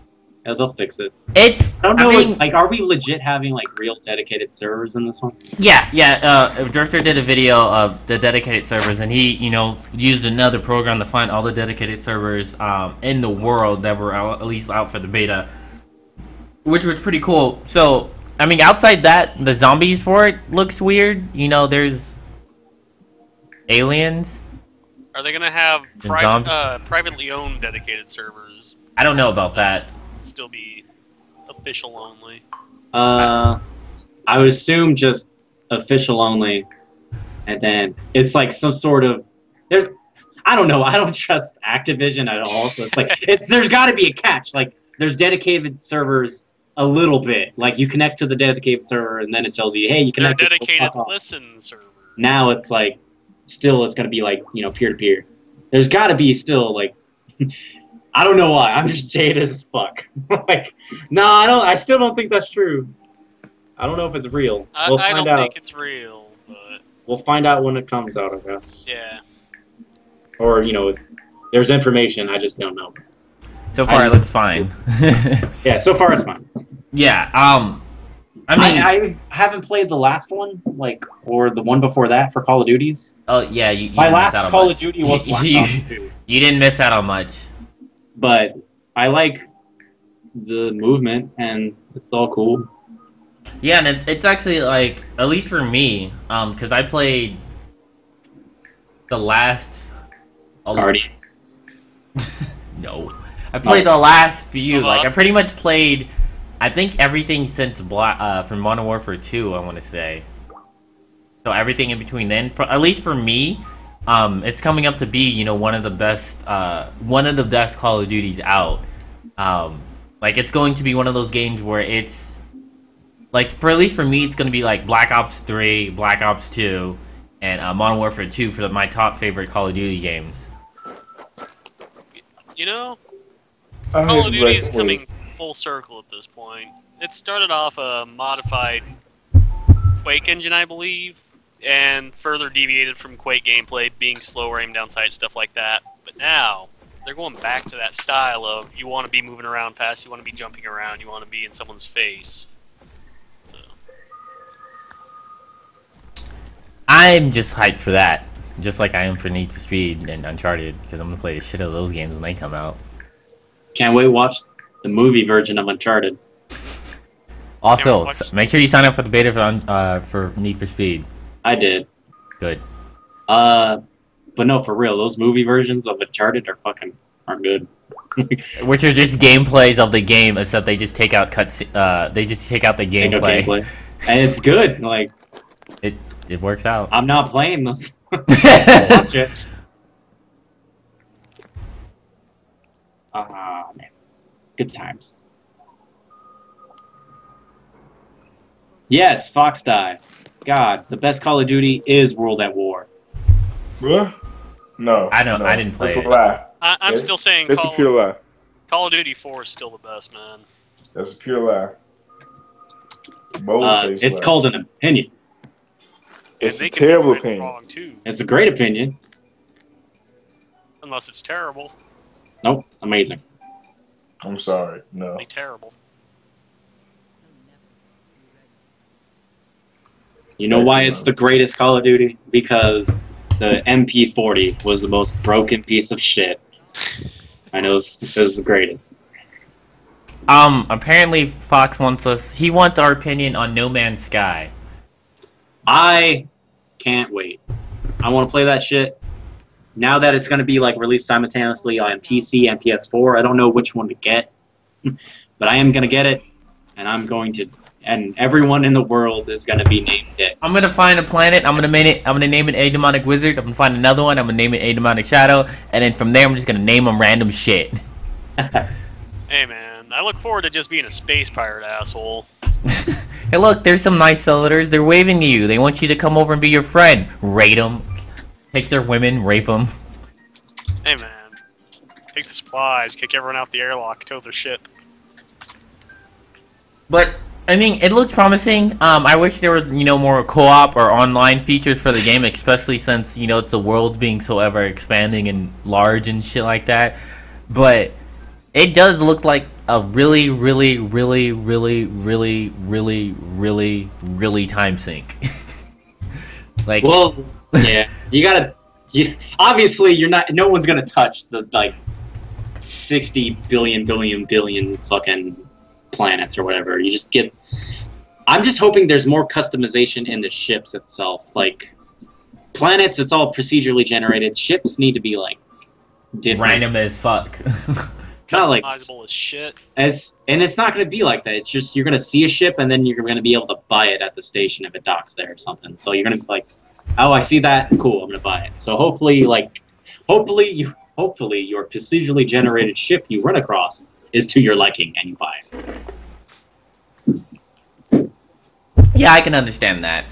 Yeah, they'll fix it. I don't know. Like, are we legit having like real dedicated servers in this one? Yeah. Drifter did a video of the dedicated servers, and he, used another program to find all the dedicated servers in the world that were at least out for the beta, which was pretty cool. So, I mean, outside that, the zombies for it looks weird. There's aliens. Are they gonna have privately owned dedicated servers? I don't know about that. Still be official only. I would assume just official only, and then it's like some sort of I don't know. I don't trust Activision at all. So it's like there's got to be a catch. Like there's dedicated servers a little bit. Like you connect to the dedicated server, and then it tells you, hey, you connect. They're dedicated listen servers. Now it's like still it's gonna be like peer to peer. There's got to be still like. I don't know why. I'm just jaded as fuck. Like, no, I still don't think that's true. I don't know if it's real. We'll I find don't out. think it's real, but We'll find out when it comes out, I guess. yeah. Or there's information. I just don't know. So far, it looks fine. Yeah, so far it's fine. Yeah. I mean, I haven't played the last one, or the one before that for Call of Duties. oh yeah, you My didn't miss last out on Call much. of Duty was Black Ops 2. You didn't miss out on much. But I like the movement, and it's all cool. Yeah, and it's actually like, at least for me, because I played the last. Guardian. No, I played the last few. Like I Awesome. pretty much played, I think everything since from Modern Warfare 2. I want to say. So everything in between then, at least for me, it's coming up to be one of the best Call of Duties out. Like it's going to be one of those games where it's like at least for me, it's going to be like Black Ops 3, Black Ops 2, and Modern Warfare 2 for my top favorite Call of Duty games. Call of Duty's coming full circle at this point. It started off a modified Quake engine, I believe, and further deviated from Quake gameplay, being slower, aim down sight, stuff like that. But now, they're going back to that style of you want to be moving around fast, you want to be jumping around, you want to be in someone's face. So. I'm just hyped for that. Just like I am for Need for Speed and Uncharted, because I'm going to play the shit out of those games when they come out. Can't wait to watch the movie version of Uncharted. Also, make sure you sign up for the beta for Need for Speed. I did. Good. But no, for real, those movie versions of Uncharted aren't good. Which are just gameplays of the game, except they just take out they just take out the gameplay. And it's good. Like it works out. I'm not playing those. Watch it. Man. Good times. Yes, Fox Die. God, the best Call of Duty is World at War. What? No. I don't. No. I didn't play That's it. a lie. I'm still saying That's a pure lie. Call of Duty 4 is still the best, man. That's a pure lie. Bold-faced It's lie. called an opinion. It's And a they can be terrible right and opinion. wrong, too, It's a great opinion. unless it's terrible. Nope, amazing. I'm sorry. No. Be terrible. You know why it's the greatest Call of Duty? Because the MP40 was the most broken piece of shit. I know it was the greatest. Apparently Fox wants us. He wants our opinion on No Man's Sky. I can't wait. I want to play that shit. Now that it's going to be like released simultaneously on PC and PS4, I don't know which one to get, but I am going to get it, and I'm going to, and everyone in the world is going to be named it. I'm gonna find a planet. I'm gonna name it A Demonic Wizard. I'm gonna find another one. I'm gonna name it A DemonicShadow, and then from there, I'm just gonna name them random shit. Hey, man, I look forward to just being a space pirate asshole. Hey, look, there's some nice senators. They're waving to you. They want you to come over and be your friend. Raid them, take their women, rape them. Hey, man, take the supplies, kick everyone out the airlock, tow their ship. But I mean, it looks promising. I wish there were, more co-op or online features for the game, especially since, it's the world being so ever expanding and large and shit like that. But it does look like a really, really, really, really, really, really, really, really time sink. Like, well, yeah, you gotta. Obviously, you're not. No one's gonna touch the 60 billion fucking planets or whatever. You just get. I'm just hoping there's more customization in the ships itself. Like planets, it's all procedurally generated. Ships need to be different. Random as fuck. Not Customizable as shit. It's not going to be like that. It's just you're going to see a ship and then you're going to be able to buy it at the station if it docks there or something. So you're going to be oh, I see that. Cool, I'm going to buy it. So hopefully your procedurally generated ship you run across is to your liking and you buy it. Yeah, I can understand that.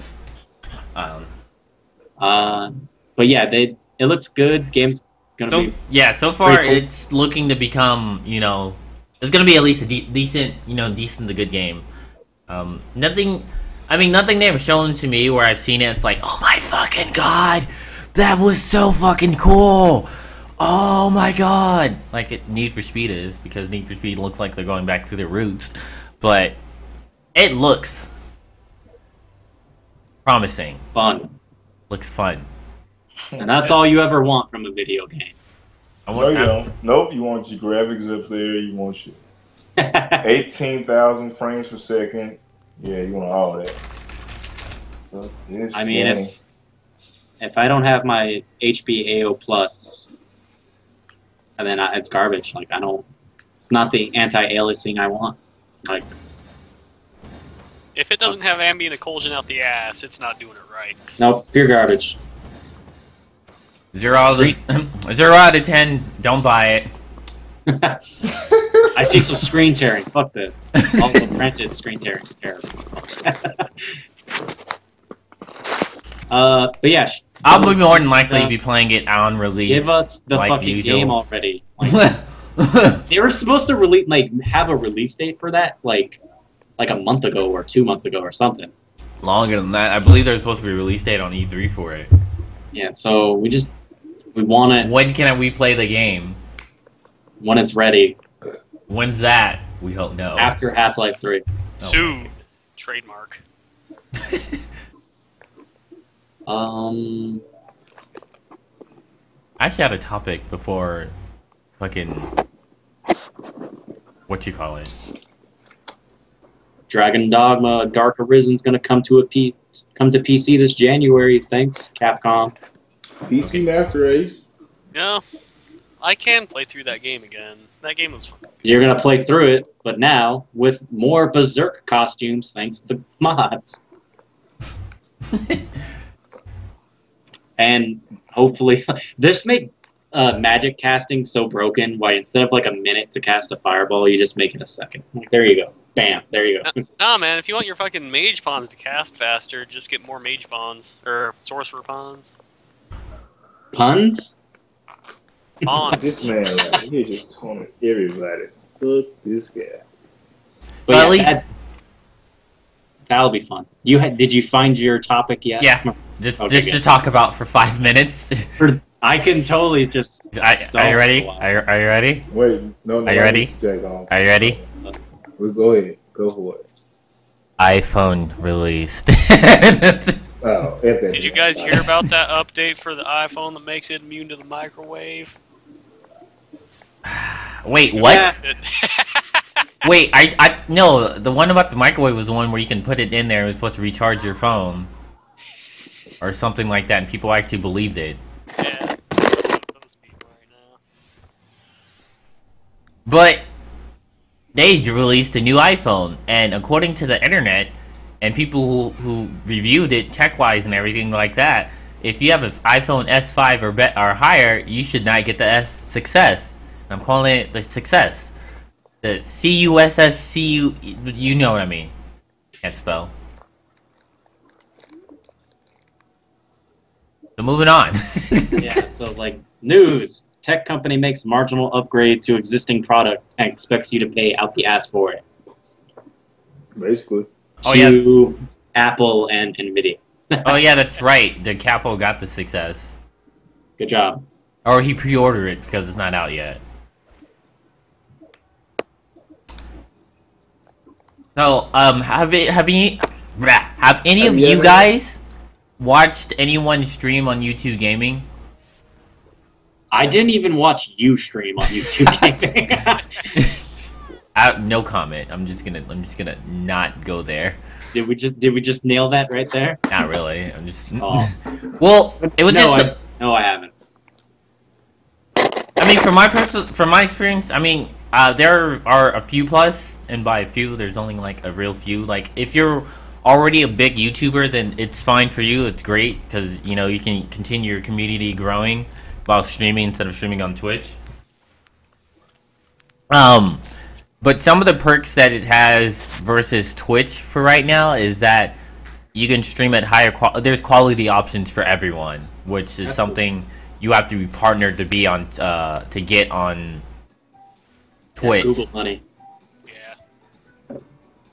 But yeah, it looks good. Game's gonna be so far cool. It's looking to become, it's gonna be at least a decent to good game. Nothing they've shown to me where I've seen it, it's like, oh my fucking god, that was so fucking cool. Oh my god, like Need for Speed is, because Need for Speed looks like they're going back to their roots, but it looks promising. Fun. Looks fun. And that's all you ever want from a video game. No, you don't. Nope, you want your graphics up there. You want your 18,000 frames per second. Yeah, you want all that. I mean, if I don't have my HP AO Plus, and then it's garbage. It's not the anti-aliasing I want. If it doesn't have ambient occlusion out the ass, it's not doing it right. Nope, pure garbage. 0 out of 10, don't buy it. I see some screen tearing. Fuck this. All the printed screen tearing is terrible. But yeah. I'll be more than likely be playing it on release. Give us the fucking usual. game already. They were supposed to have a release date for that a month ago or 2 months ago or something. Longer than that. I believe there's supposed to be a release date on E3 for it. Yeah, so we want it. When can we play the game? When it's ready. When's that? We hope no. After Half-Life 3. Soon. Trademark. I actually had a topic before fucking what you call it? Dragon Dogma Dark Arisen's gonna come to PC this January. Thanks, Capcom. PC Master Race. Yeah, I can play through that game again. That game was fun. You're gonna play through it, but now with more Berserk costumes thanks to mods. And hopefully, magic casting so broken? Why instead of like a minute to cast a fireball, you just make it a second? Like, there you go. Bam. There you go. Nah, man. If you want your fucking mage pawns to cast faster, just get more mage pawns or sorcerer pawns. Puns? Pawns. This man, like, he just taunting everybody. Fuck this guy. But Well, yeah, at least that'll be fun. Did you find your topic yet? yeah. Just Okay, to good. talk about for 5 minutes. I can totally just. Are you ready? stall for a while. Are you ready? Wait, no. Are you ready? Jack off. Are you ready? Well, go ahead. Go for it. iPhone released. Oh, Did you guys hear about that update for the iPhone that makes it immune to the microwave? Wait, what? Yeah. Wait, I no. The one about the microwave was the one where you can put it in there. It was supposed to recharge your phone, or something like that, and people actually believed it. Yeah. Those people right now. But they released a new iPhone, and according to the internet and people who reviewed it tech-wise and everything like that, if you have an iPhone S5 or higher, you should not get the S Success. I'm calling it the Success. The CUSS. You know what I mean. Can't spell. So moving on. Yeah, so like news. Tech company makes marginal upgrade to existing product and expects you to pay out the ass for it. Basically. Oh, yeah. To Apple and Nvidia. Oh yeah, that's right. The Capo got the Success. Good job. Or he pre-ordered it because it's not out yet. So, have any of you you ever- guys watched anyone stream on YouTube Gaming? I didn't even watch you stream on YouTube gaming. No comment. I'm just gonna not go there. Did we just nail that right there? Not really. I'm just. Oh. Well, it was No, just. I haven't. I mean, from my experience, I mean, there are a few plus, and by a few, there's only like a real few. Like, if you're already a big YouTuber, then it's fine for you. It's great because you know you can continue your community growing while streaming instead of streaming on Twitch. But some of the perks that it has versus Twitch for right now is that you can stream at higher quality. There's quality options for everyone, which is something you have to be partnered to be on to get on Twitch. Yeah, Google money. Yeah. Well, wait,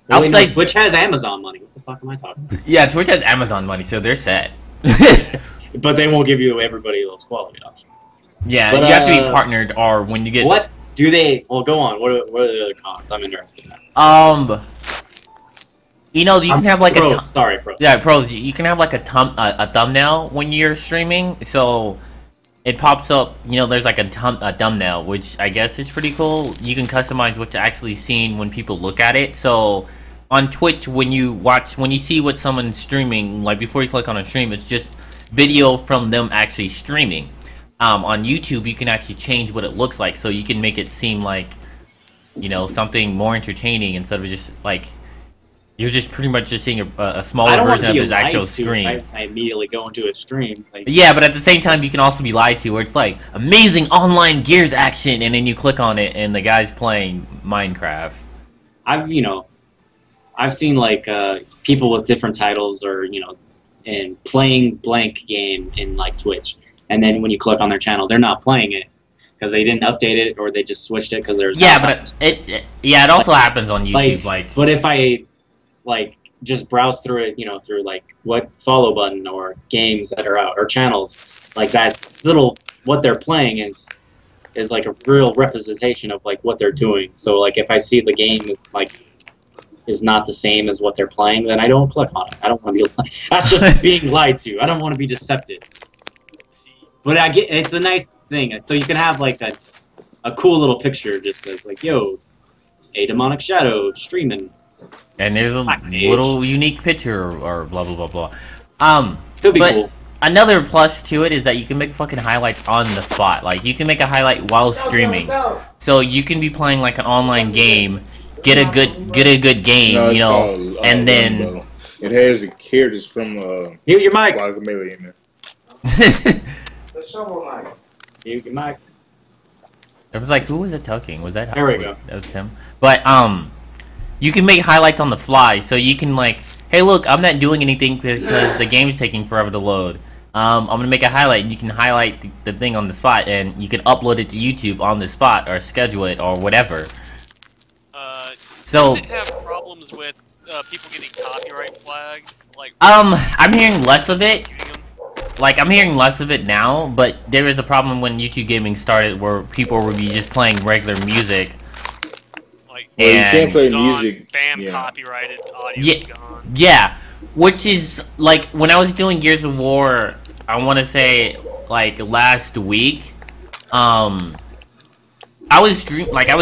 no, Outside- Twitch has Amazon money. What the fuck am I talking about? Yeah, Twitch has Amazon money, so they're set. But they won't give you everybody those quality options. Yeah, But, you have to be partnered, or when you get What do they? Well, go on. What are the other cons? I'm interested in that. you know, you can have like Pro, sorry, bro. yeah, pros. You can have like a thumbnail when you're streaming, so it pops up. You know, there's like a thumbnail, which I guess is pretty cool. You can customize what's actually seen when people look at it. So on Twitch, when you see what someone's streaming, like before you click on a stream, it's just video from them actually streaming. On YouTube, you can actually change what it looks like, so you can make it seem like, you know, something more entertaining instead of just like you're just pretty much just seeing a smaller I don't want version to of be his actual lied to screen. if I immediately go into a stream. Like, Yeah, but at the same time, you can also be lied to, where it's like amazing online Gears action, and then you click on it, and the guy's playing Minecraft. I've seen like people with different titles or and playing blank game in like Twitch, and then when you click on their channel, they're not playing it because they didn't update it or they just switched it because there's Yeah, but it also happens on YouTube. Like but if I just browse through it, through like what follow button or games that are out or channels, like that little what they're playing is like a real representation of like what they're doing. So like if I see the game is not the same as what they're playing, then I don't click on it. I don't want to be. That's just being lied to. I don't want to be deceptive. But I get it's a nice thing. So you can have like a cool little picture just says like, "Yo, ADemonicShadow streaming." and there's a little unique picture or blah blah blah blah. Could be but cool. another plus to it is that you can make fucking highlights on the spot. Like you can make a highlight while streaming, so you can be playing like an online game, get a good game, No, it's called, and then Rainbow. It has the characters from Mute your mic. Guacamelee in there. The shovel knife. You might. It was like, who was it talking? Was that? There we go. That was him. But you can make highlights on the fly, so you can like, hey, look, I'm not doing anything because the game's taking forever to load. I'm gonna make a highlight, and you can highlight the thing on the spot, and you can upload it to YouTube on the spot, or schedule it, or whatever. So does it have problems with people getting copyright flagged? Like, I'm hearing less of it. Like, I'm hearing less of it now, but there is a problem when YouTube gaming started where people would be just playing regular music. Like, Well, you can't play on, music. bam, Yeah. copyrighted, audio's gone. Yeah, which is, like, when I was doing Gears of War, I want to say, like, last week, I was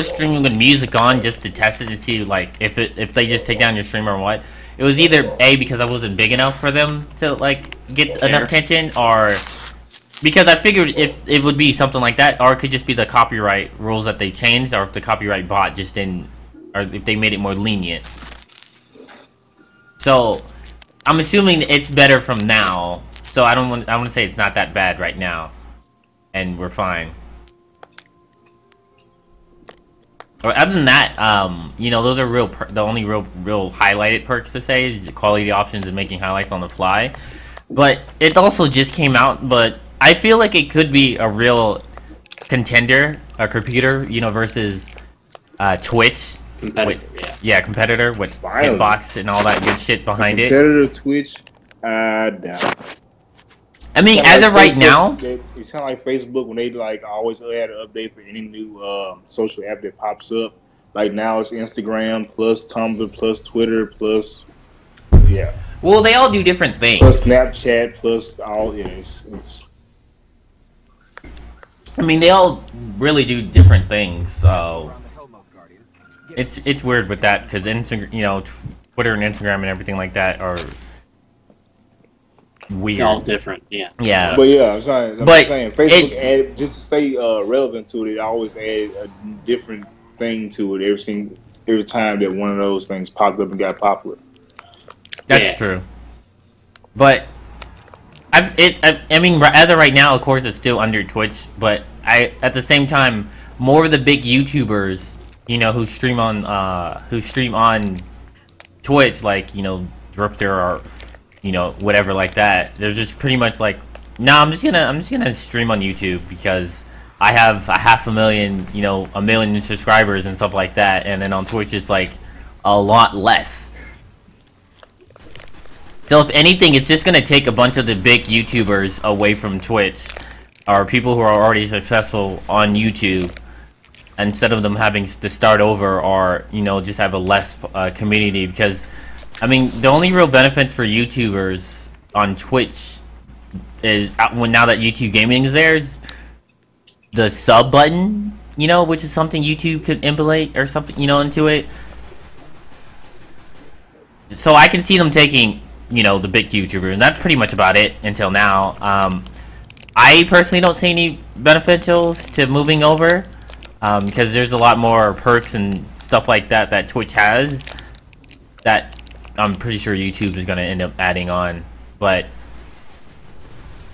streaming with music on just to test it to see, like, if they just take down your stream or what. It was either A, because I wasn't big enough for them to, like, get enough attention, or because I figured if it would be something like that, or it could just be the copyright rules that they changed, or if the copyright bot just didn't, or if they made it more lenient. So, I'm assuming it's better from now. So I want to say it's not that bad right now, and we're fine. Or other than that, you know, those are the only real highlighted perks to say is the quality options and making highlights on the fly. But it also just came out, but I feel like it could be a real contender, a computer, you know, versus Twitch. Competitor, Yeah, competitor with Finally. hitbox and all that good shit behind it. Competitor Twitch, I doubt. I mean, It's as kinda of like right now, it's kind of like Facebook when they like always add an update for any new social app that pops up. Like now it's Instagram plus Tumblr plus Twitter plus well, they all do different things. plus Snapchat plus all it's I mean, they all really do different things, so it's weird with that because you know, Twitter and Instagram and everything like that are weird. It's all different, yeah. Yeah, But yeah, I'm saying Facebook it- added just to stay relevant to it. It always add a different thing to it every time that one of those things popped up and got popular. that's Yeah. true. But I mean, as of right now, of course, it's still under Twitch. But at the same time, more of the big YouTubers, you know, who stream on Twitch, like, you know, Drifter or, you know, whatever like that. They're just pretty much like, no, I'm just gonna stream on YouTube because I have 500,000, you know, 1 million subscribers and stuff like that, and then on Twitch it's like a lot less. So if anything, it's just gonna take a bunch of the big YouTubers away from Twitch, or people who are already successful on YouTube, instead of them having to start over, or, you know, just have a less community. Because, I mean, the only real benefit for YouTubers on Twitch is now that YouTube Gaming is there, is the sub button, you know, which is something YouTube could implement or something, you know, into it. So I can see them taking, you know, the big YouTubers, and that's pretty much about it until now. I personally don't see any beneficials to moving over, because there's a lot more perks and stuff like that that Twitch has that I'm pretty sure YouTube is going to end up adding on. But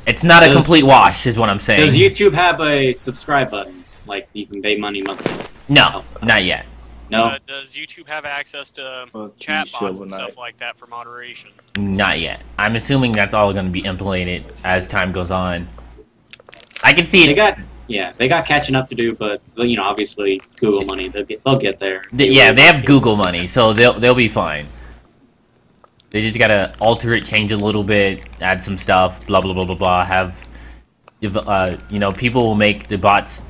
it's not a complete wash, is what I'm saying. Does YouTube have a subscribe button? Like, you can pay money monthly? No, not yet. No? Does YouTube have access to Well, chatbots and shovel stuff knife. like that for moderation? Not yet. I'm assuming that's all going to be implemented as time goes on. I can see it. They got catching up to do, but, you know, obviously, Google money, they'll get there. They have Google money, so they'll be fine. They just gotta alter it, change it a little bit, add some stuff, blah blah blah blah blah. Have, you know, people will make the bots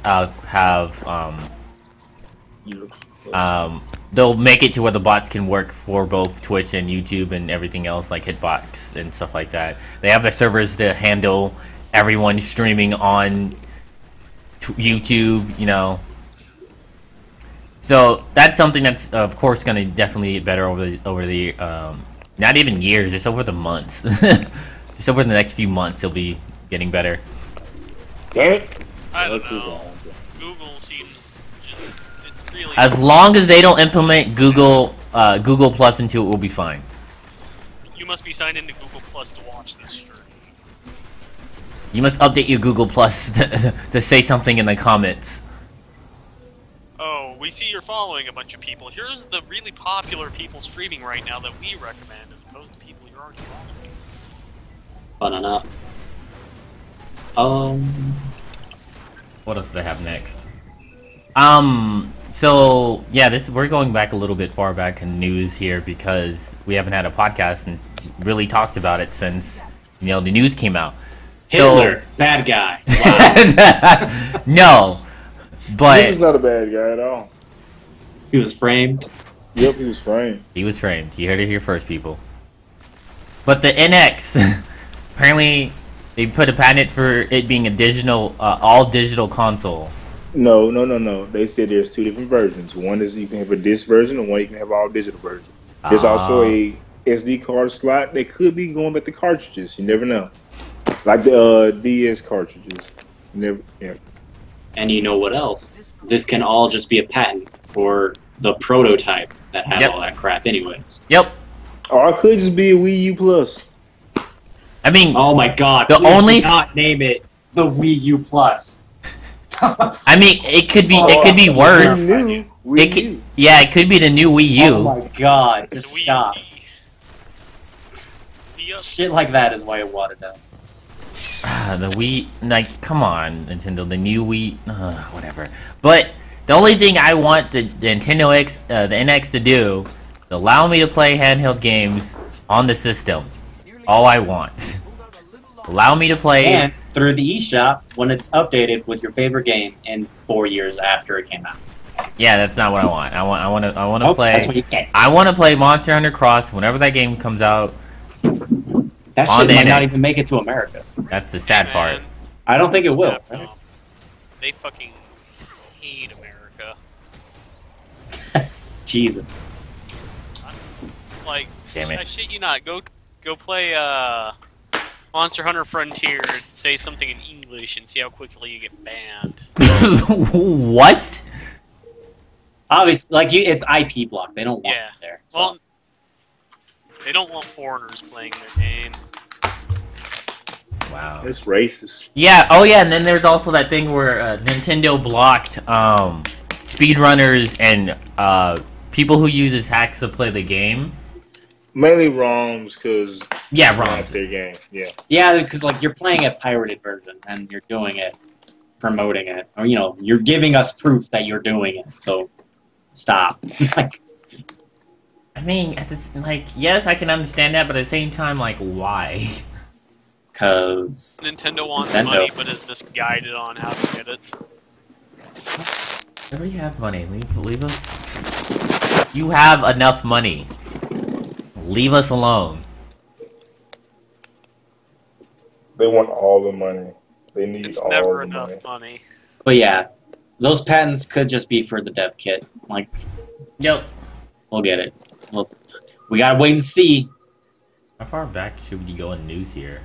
they'll make it to where the bots can work for both Twitch and YouTube and everything else, like hitbox and stuff like that. They have the servers to handle everyone streaming on YouTube, you know. So that's something that's of course going to definitely get better over the not even years, just over the months. Just over the next few months, it'll be getting better. I don't know. Google seems just it's really. As long as they don't implement Google Plus into it, we'll be fine. You must be signed into Google Plus to watch this stream. You must update your Google Plus to say something in the comments. Oh, we see you're following a bunch of people. Here's the really popular people streaming right now that we recommend, as opposed to people you're already following. Fun enough. What else do they have next? So yeah, we're going back a little bit far back in news here because we haven't had a podcast and really talked about it since the news came out. Hitler, bad guy. Wow. No, but He's not a bad guy at all. He was framed. Yep, he was framed. He was framed. You heard it here first, people. But the NX, apparently, they put a patent for it being a digital, all digital console. No. They said there's two different versions. One is you can have a disc version, and one you can have all digital version. There's also a SD card slot. They could be going with the cartridges. You never know. Like the DS cartridges. Yeah. And you know what else? This can all just be a patent for the prototype that has all that crap anyways. Yep. Or it could just be a Wii U Plus. I mean, oh my god, the please only do not name it the Wii U Plus. I mean, it could be worse. Yeah, it could be the new Wii U. Oh my god, just stop. Shit like that is why I wanted them. The Wii, like, come on, Nintendo, the new Wii, whatever. But the only thing I want the Nintendo the NX to do is allow me to play handheld games on the system. All I want. Allow me to play. And through the eShop when it's updated with your favorite game in 4 years after it came out. Yeah, that's not what I want. I want to play. That's what you get. I want to play Monster Hunter Cross whenever that game comes out. That shit might not even make it to America. That's the sad part. I don't think it will. Right? They fucking hate America. Jesus. Like, damn it. I shit you not. Go play Monster Hunter Frontier and say something in English and see how quickly you get banned. What? Obviously, like it's IP block. They don't want it there. So. Well, they don't want foreigners playing their game. Wow. It's racist. Yeah, oh yeah, and then there's also that thing where Nintendo blocked speedrunners and people who uses hacks to play the game. Mainly ROMs, because ROMs. Their game. Yeah, because like you're playing a pirated version and you're doing it, promoting it, or you're giving us proof that you're doing it. So stop. Like, I mean, yes, I can understand that, but at the same time, like, why? Because Nintendo wants money, but is misguided on how to get it. Where do you have money? Leave us. You have enough money. Leave us alone. They want all the money. They need it's all never the enough money. But yeah, those patents could just be for the dev kit. Like, yep, we'll get it. Well, we gotta wait and see. How far back should we go in news here?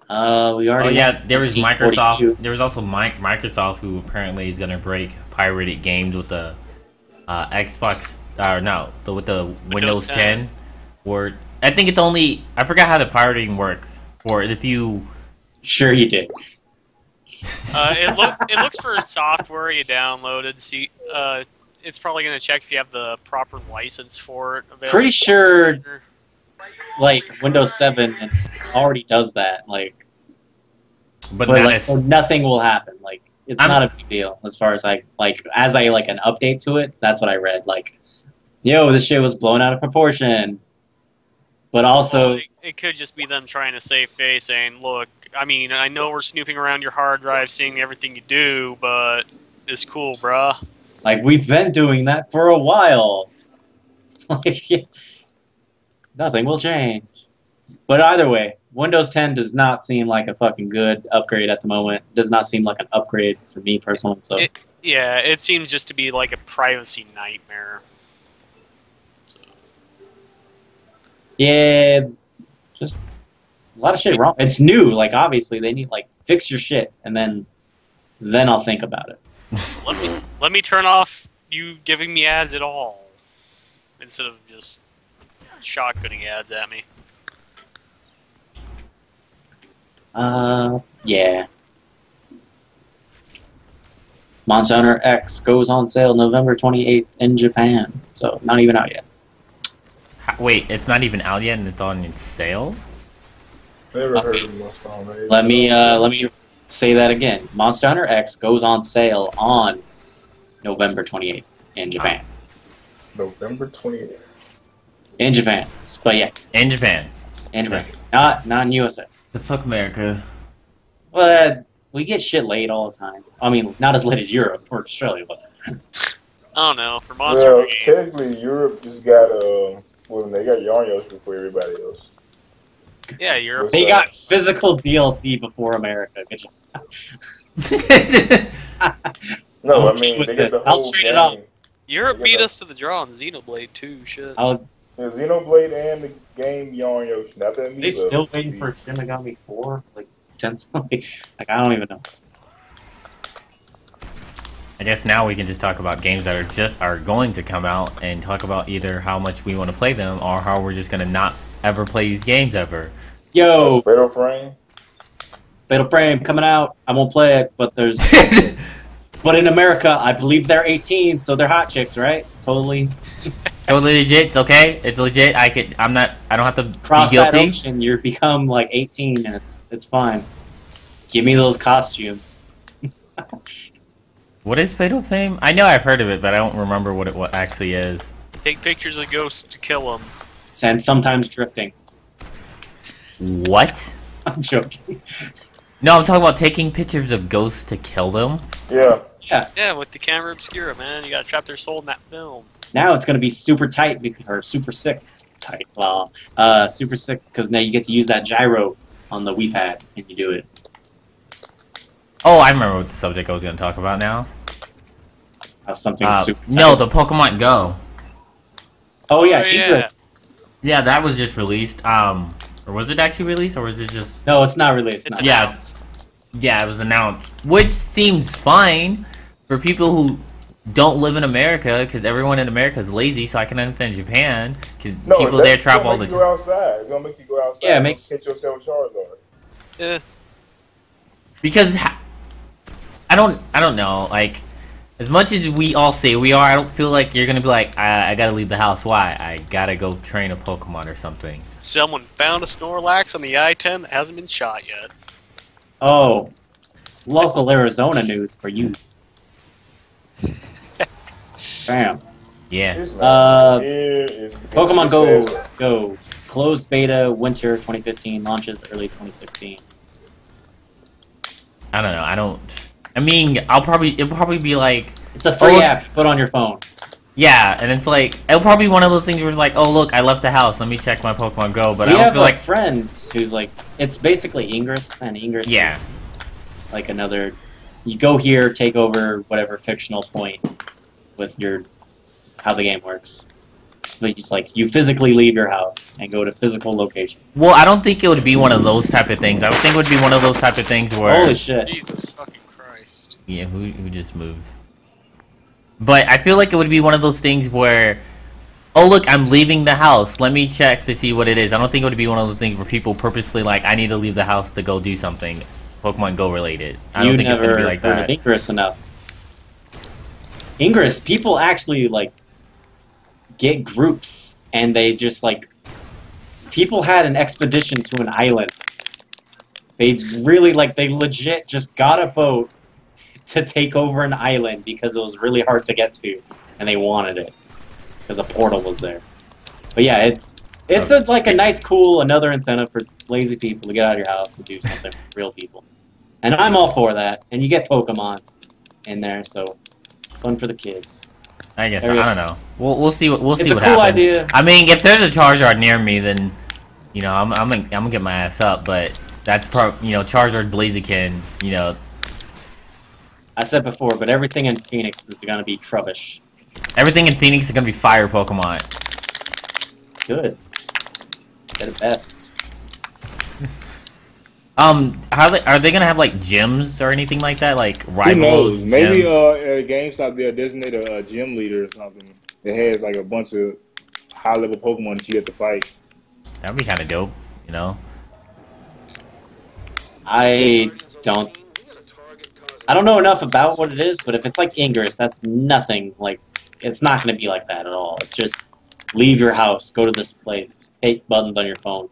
We already. Oh yeah, there was Microsoft. 42. There was also Microsoft, who apparently is gonna break pirated games with the Xbox. With the Windows 10. Or I think it's only. I forgot how the pirating work. Or if you. Sure, you did. It looks for software you downloaded. So it's probably gonna check if you have the proper license for it available. Pretty sure, like Windows 7 already does that. Like, but like, so nothing will happen. Like, it's not a big deal as far as an update to it. That's what I read. Like, yo, this shit was blown out of proportion. But also, it could just be them trying to save face, saying, "Look, I mean, I know we're snooping around your hard drive, seeing everything you do, but it's cool, bruh." Like, we've been doing that for a while. Like, nothing will change. But either way, Windows 10 does not seem like a fucking good upgrade at the moment. Does not seem like an upgrade for me personally. So it seems just to be like a privacy nightmare. Yeah, just a lot of shit wrong. It's new. Like, obviously, they need fix your shit, and then I'll think about it. Let me turn off you giving me ads at all, instead of just shotgunning ads at me. Yeah. Monster Hunter X goes on sale November 28th in Japan. So, not even out yet. Wait, it's not even out yet and it's on its sale? Never heard of Monster Hunter. Let me say that again. Monster Hunter X goes on sale on November 28th in Japan. November 28th. In Japan. But yeah. In Japan. In Japan. Yes. Not in USA. The fuck America. Well, we get shit late all the time. I mean, not as late as Europe or Australia, but... I don't know. For Monster Well, games, technically, Europe just got well, they got Yarn Yoshi before everybody else. yeah, Europe. They got physical DLC before America. Good job. No, I I'll mean with they got the this. I'll whole trade it game. off. Europe beat us to the draw on Xenoblade too. Shit. I'll, The Xenoblade and the game Yarn Yoshi. Not that they still waiting for Shin Megami 4? Like, 10 something? Like, I don't even know. I guess now we can just talk about games that are going to come out and talk about either how much we want to play them or how we're just gonna not ever play these games ever. Yo, Fatal Frame. Fatal Frame coming out. I won't play it, but there's... But in America, I believe they're 18, so they're hot chicks, right? Totally. Totally legit. It's okay. It's legit. I don't have to Cross be that guilty. ocean, you become like 18, and it's fine. Give me those costumes. What is Fatal Frame? I know I've heard of it, but I don't remember what it actually is. Take pictures of ghosts to kill them. And sometimes drifting. What? I'm joking. No, I'm talking about taking pictures of ghosts to kill them. Yeah. Yeah, with the camera obscura, man. You gotta trap their soul in that film. Now it's gonna be super tight or super sick. Tight. Well, super sick because now you get to use that gyro on the Wii pad and you do it. Oh, I remember what the subject I was going to talk about now. Something super. No, tight. the Pokemon Go. Oh yeah, Oh, yeah. Ingress. Yeah, that was just released. Or was it actually released, or was it just? No, it's not released. It's no. Yeah. announced. Yeah, it was announced, which seems fine for people who don't live in America, because everyone in America is lazy. So I can understand Japan, because people there travel all the time. time. Outside. It's gonna make you go outside. Yeah, it makes. Catch yourself a Charizard. Yeah. Because I don't know. Like, as much as we all say we are, I don't feel like you're gonna be like, I gotta leave the house. Why? I gotta go train a Pokemon or something. Someone found a Snorlax on the I-10 that hasn't been shot yet. Oh, local Arizona news for you. Bam. Yeah. Pokemon Go. Closed beta, winter 2015, launches early 2016. I don't know. I mean, it'll probably be like. It's a free app you put on your phone. Yeah, and it's like it'll probably be one of those things where it's like, oh look, I left the house. Let me check my Pokemon Go. But I don't feel like friend who's like, it's basically Ingress, and Ingress yeah, is like another. You go here, take over whatever fictional point with your how the game works. But just like you physically leave your house and go to physical locations. Well, I don't think it would be one of those type of things. I would think it would be one of those type of things where. Holy shit! Jesus fucking Christ. Yeah, who just moved? But I feel like it would be one of those things where, oh look, I'm leaving the house. Let me check to see what it is. I don't think it would be one of those things where people purposely like, I need to leave the house to go do something Pokemon Go related. I don't think it's gonna be like that. Ingress enough. Ingress, people actually like get groups, and they just like people had an expedition to an island. They really they legit just got a boat to take over an island because it was really hard to get to, and they wanted it because a portal was there. But yeah, it's a nice, cool another incentive for lazy people to get out of your house and do something for real people. And I'm all for that. And you get Pokemon in there, so fun for the kids. I guess I don't know. We'll see what It's see what a cool happens. idea. I mean, if there's a Charizard near me, then I'm gonna get my ass up. But that's Charizard, Blaziken, I said before, but everything in Phoenix is gonna be Trubbish. Everything in Phoenix is gonna be fire Pokemon. Good. They're the best. Are they gonna have like gyms or anything like that, like Who rivals? knows? Maybe gyms? at GameStop they'll designate a gym leader or something that has like a bunch of high level Pokemon that you have to fight. That'd be kind of dope, I don't. I don't know enough about what it is, but if it's like Ingress, that's nothing. Like, it's not going to be like that at all. It's just leave your house, go to this place, hit buttons on your phone.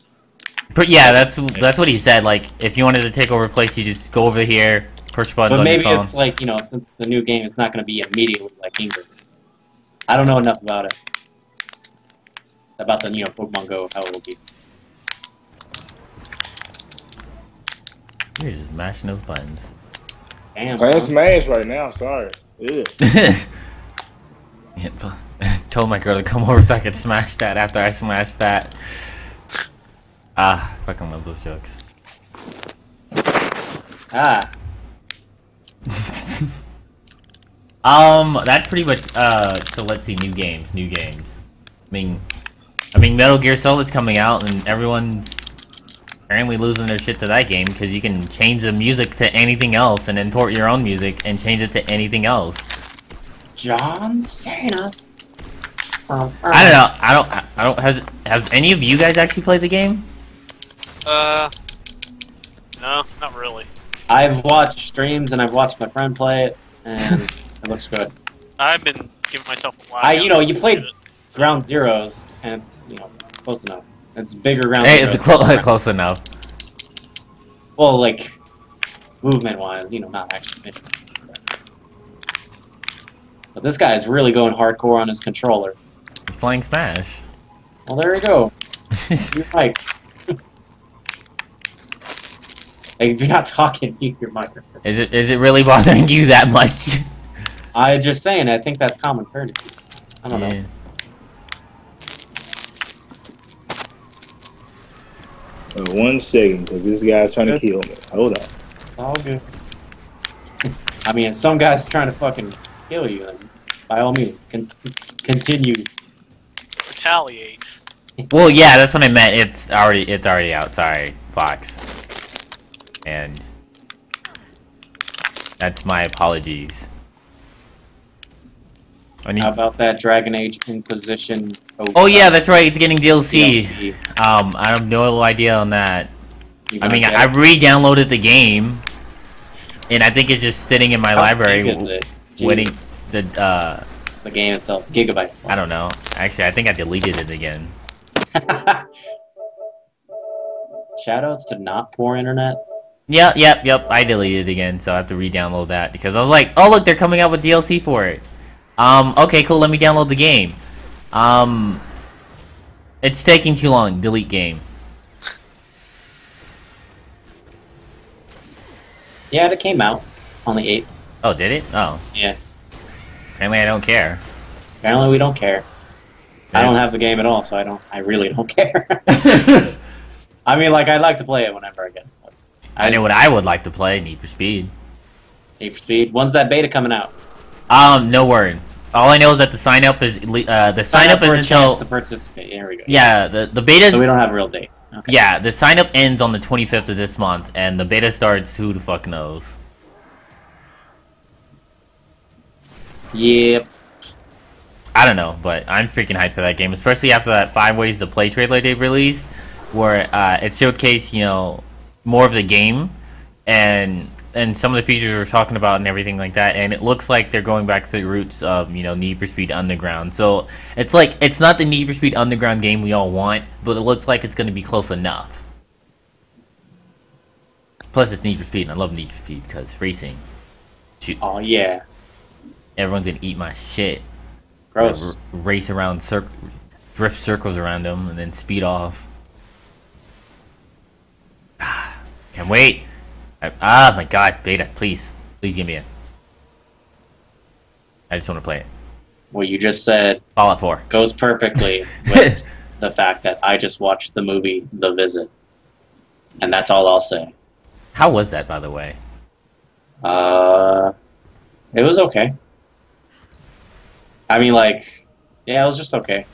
But yeah, that's what he said. Like, if you wanted to take over a place, you just go over here, push buttons on your phone. But maybe it's like, you know, since it's a new game, it's not going to be immediately like Ingress. I don't know enough about it. About the, you know, Pokemon Go, how it will be. You're just mashing those buttons. Damn. I smash right now. Sorry. Yeah. Told my girl to come over so I could smash that after I smashed that. Ah, fucking love those jokes. Ah. That's pretty much, so let's see, new games. I mean, Metal Gear Solid's coming out, and everyone's apparently losing their shit to that game, because you can change the music to anything else, and import your own music, and change it to anything else. John Cena. I don't, have any of you guys actually played the game? No, not really. I've watched streams, and I've watched my friend play it, and it looks good. I've been giving myself a while. You know, you played Ground Zeroes, and it's, you know, close enough. It's bigger Ground Hey, Zeroes. it's close enough. Well, like, movement-wise, you know, not actually mission. But this guy is really going hardcore on his controller. He's playing Smash. Well, there you go. You're right. Like, if you're not talking, mute your microphone. Is it really bothering you that much? I'm just saying, I think that's common courtesy. I don't know. 1 second, because this guy's trying to kill me. Hold on. It's all good. I mean, if some guy's trying to fucking kill you, then by all means, continue. Retaliate. Well, yeah, that's what I meant. It's already out. Sorry, Fox. And that's my apologies. How about that Dragon Age Inquisition? Oh yeah, that's right. It's getting DLC. I have no idea on that. I mean, I re-downloaded the game, and I think it's just sitting in my library, waiting. The game itself, gigabytes. I don't know. Actually, I think I deleted it again. Shoutouts to not poor internet. Yep. I deleted it again, so I have to re-download that because I was like, oh look, they're coming out with DLC for it. Okay, cool. Let me download the game. It's taking too long. Delete game. Yeah, it came out on the 8th. Oh, did it? Oh. Yeah. Apparently, I don't care. Apparently, we don't care. I don't have the game at all, so I really don't care. I mean, like, I'd like to play it whenever I get it. I know what I would like to play. Need for Speed. Need for Speed. When's that beta coming out? No word. All I know is that the sign up is the sign up is until to participate. Here we go. Yeah, the beta. So we don't have a real date. Okay. Yeah, the sign up ends on the 25th of this month, and the beta starts. Who the fuck knows? Yep. I don't know, but I'm freaking hyped for that game, especially after that 5 ways to play trailer they released, where it showcased, you know, more of the game and some of the features we're talking about and everything like that, and it looks like they're going back to the roots of, you know, Need for Speed Underground. So it's like, it's not the Need for Speed Underground game we all want, but it looks like it's going to be close enough. Plus it's Need for Speed, and I love Need for Speed because racing. Shoot. Oh yeah. Everyone's gonna eat my shit. Gross. Race around, drift circles around them, and then speed off. Can't wait. Ah, my god, beta, please give me it. I just want to play it. What you just said Fallout 4 goes perfectly with the fact that I just watched the movie The Visit, and that's all I'll say. How was that, by the way? It was okay. I mean, like, yeah, it was just okay.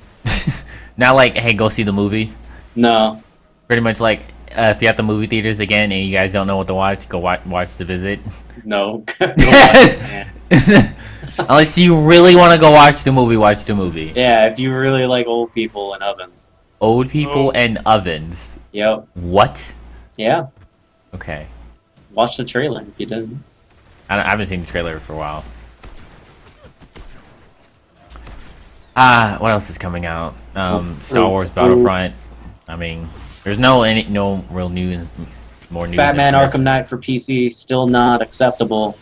Not like, hey, go see the movie. No. Pretty much like, if you're at the movie theaters again and you guys don't know what to watch, go watch The Visit. No. Go watch it, Unless you really want to go watch the movie, watch the movie. Yeah, if you really like old people and ovens. Old people and ovens. Yep. What? Yeah. Okay. Watch the trailer if you didn't. I haven't seen the trailer for a while. What else is coming out? Star Wars Battlefront. I mean, there's no real news, more news. Batman Arkham Knight for PC still not acceptable.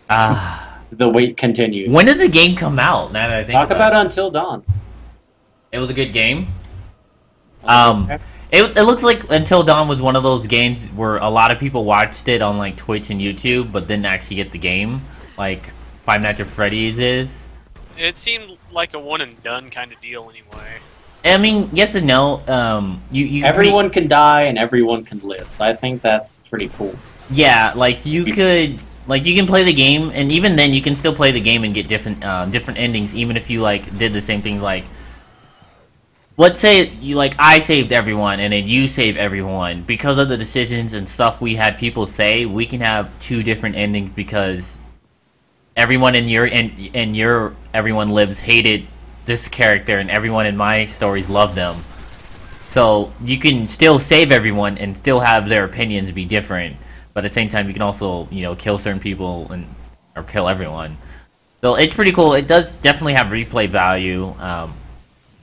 The wait continues. When did the game come out? Now that I think Talk about Until Dawn. It was a good game. It looks like Until Dawn was one of those games where a lot of people watched it on like Twitch and YouTube, but didn't actually get the game, like Five Nights at Freddy's is. It seemed like a one and done kind of deal anyway. I mean, yes and no. Everyone can die and everyone can live, so I think that's pretty cool. Yeah, like you can play the game, and even then you can still play the game and get different endings, even if you like did the same thing. Like, let's say I saved everyone and then you save everyone. Because of the decisions and stuff we had people say, we can have two different endings because everyone in your everyone lives hated this character and everyone in my stories love them. So you can still save everyone and still have their opinions be different, but at the same time you can also, kill certain people or kill everyone. So it's pretty cool. It does definitely have replay value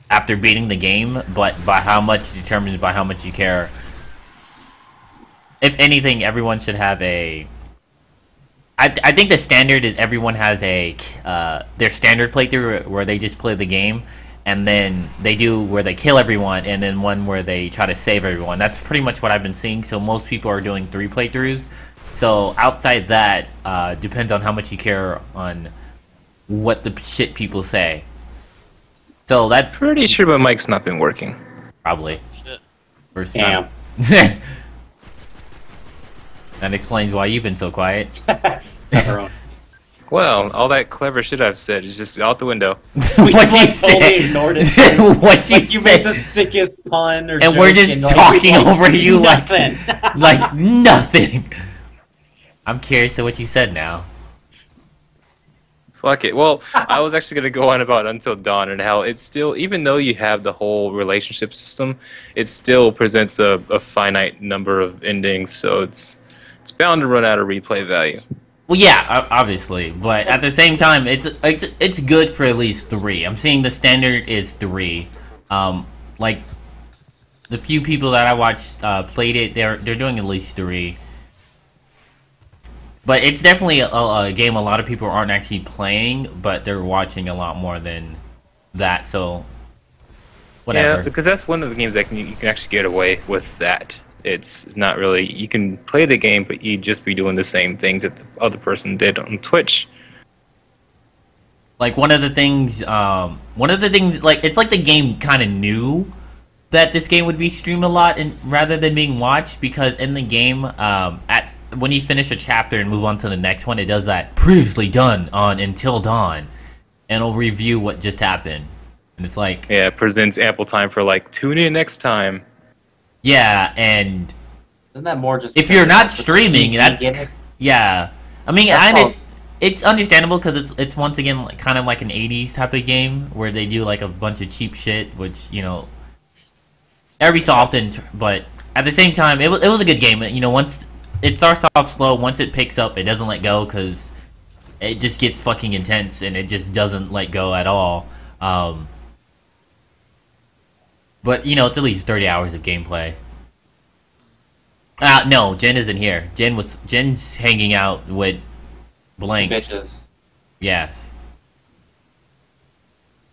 after beating the game, but by how much determines by how much you care. If anything, everyone should have a... I think the standard is everyone has a their standard playthrough where they just play the game, and then they do where they kill everyone, and then one where they try to save everyone. That's pretty much what I've been seeing. So most people are doing 3 playthroughs. So outside that, depends on how much you care on what the shit people say. So that's pretty sure my mic's not been working. Probably. Shit. First time. That explains why you've been so quiet. Well, all that clever shit I've said is just out the window. What you totally ignored it. What you made the sickest pun, and we're just talking over you nothing. like nothing. I'm curious to what you said now. Fuck it. Well, I was actually going to go on about Until Dawn and how it's still, even though you have the whole relationship system, it still presents a finite number of endings, so it's bound to run out of replay value. Well, yeah, obviously, but at the same time, it's good for at least 3. I'm seeing the standard is 3. Like the few people that I watched played it, they're doing at least 3. But it's definitely a game a lot of people aren't actually playing, but they're watching a lot more than that. So whatever. Yeah, because that's one of the games that you can actually get away with that. It's not really, you can play the game, but you'd just be doing the same things that the other person did on Twitch. Like one of the things, like it's like the game kind of knew that this game would be streamed a lot, and rather than being watched, because in the game, when you finish a chapter and move on to the next one, it does that previously done on Until Dawn, and it'll review what just happened, and it's like, yeah, it presents ample time for like tune in next time. Yeah, and isn't that more just if you're not streaming, that's yeah. I mean, it's understandable because it's once again like, kind of like an '80s type of game where they do like a bunch of cheap shit, which every so often. But at the same time, it was a good game. Once it starts off slow, once it picks up, it doesn't let go because it just gets fucking intense and it just doesn't let go at all. But, it's at least 30 hours of gameplay. No, Jen isn't here. Jen's hanging out with Blank. Bitches. Yes.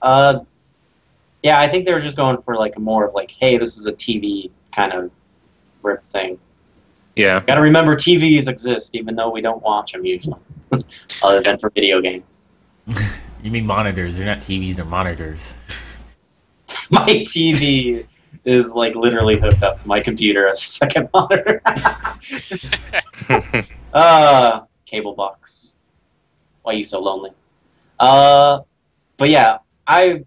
Yeah, I think they were just going for like more of like, hey, this is a TV kind of rip thing. Yeah. Gotta remember TVs exist, even though we don't watch them usually. Other than for video games. You mean monitors. They're not TVs, they're monitors. My TV is like literally hooked up to my computer as a second monitor. Cable box. Why are you so lonely? But yeah, I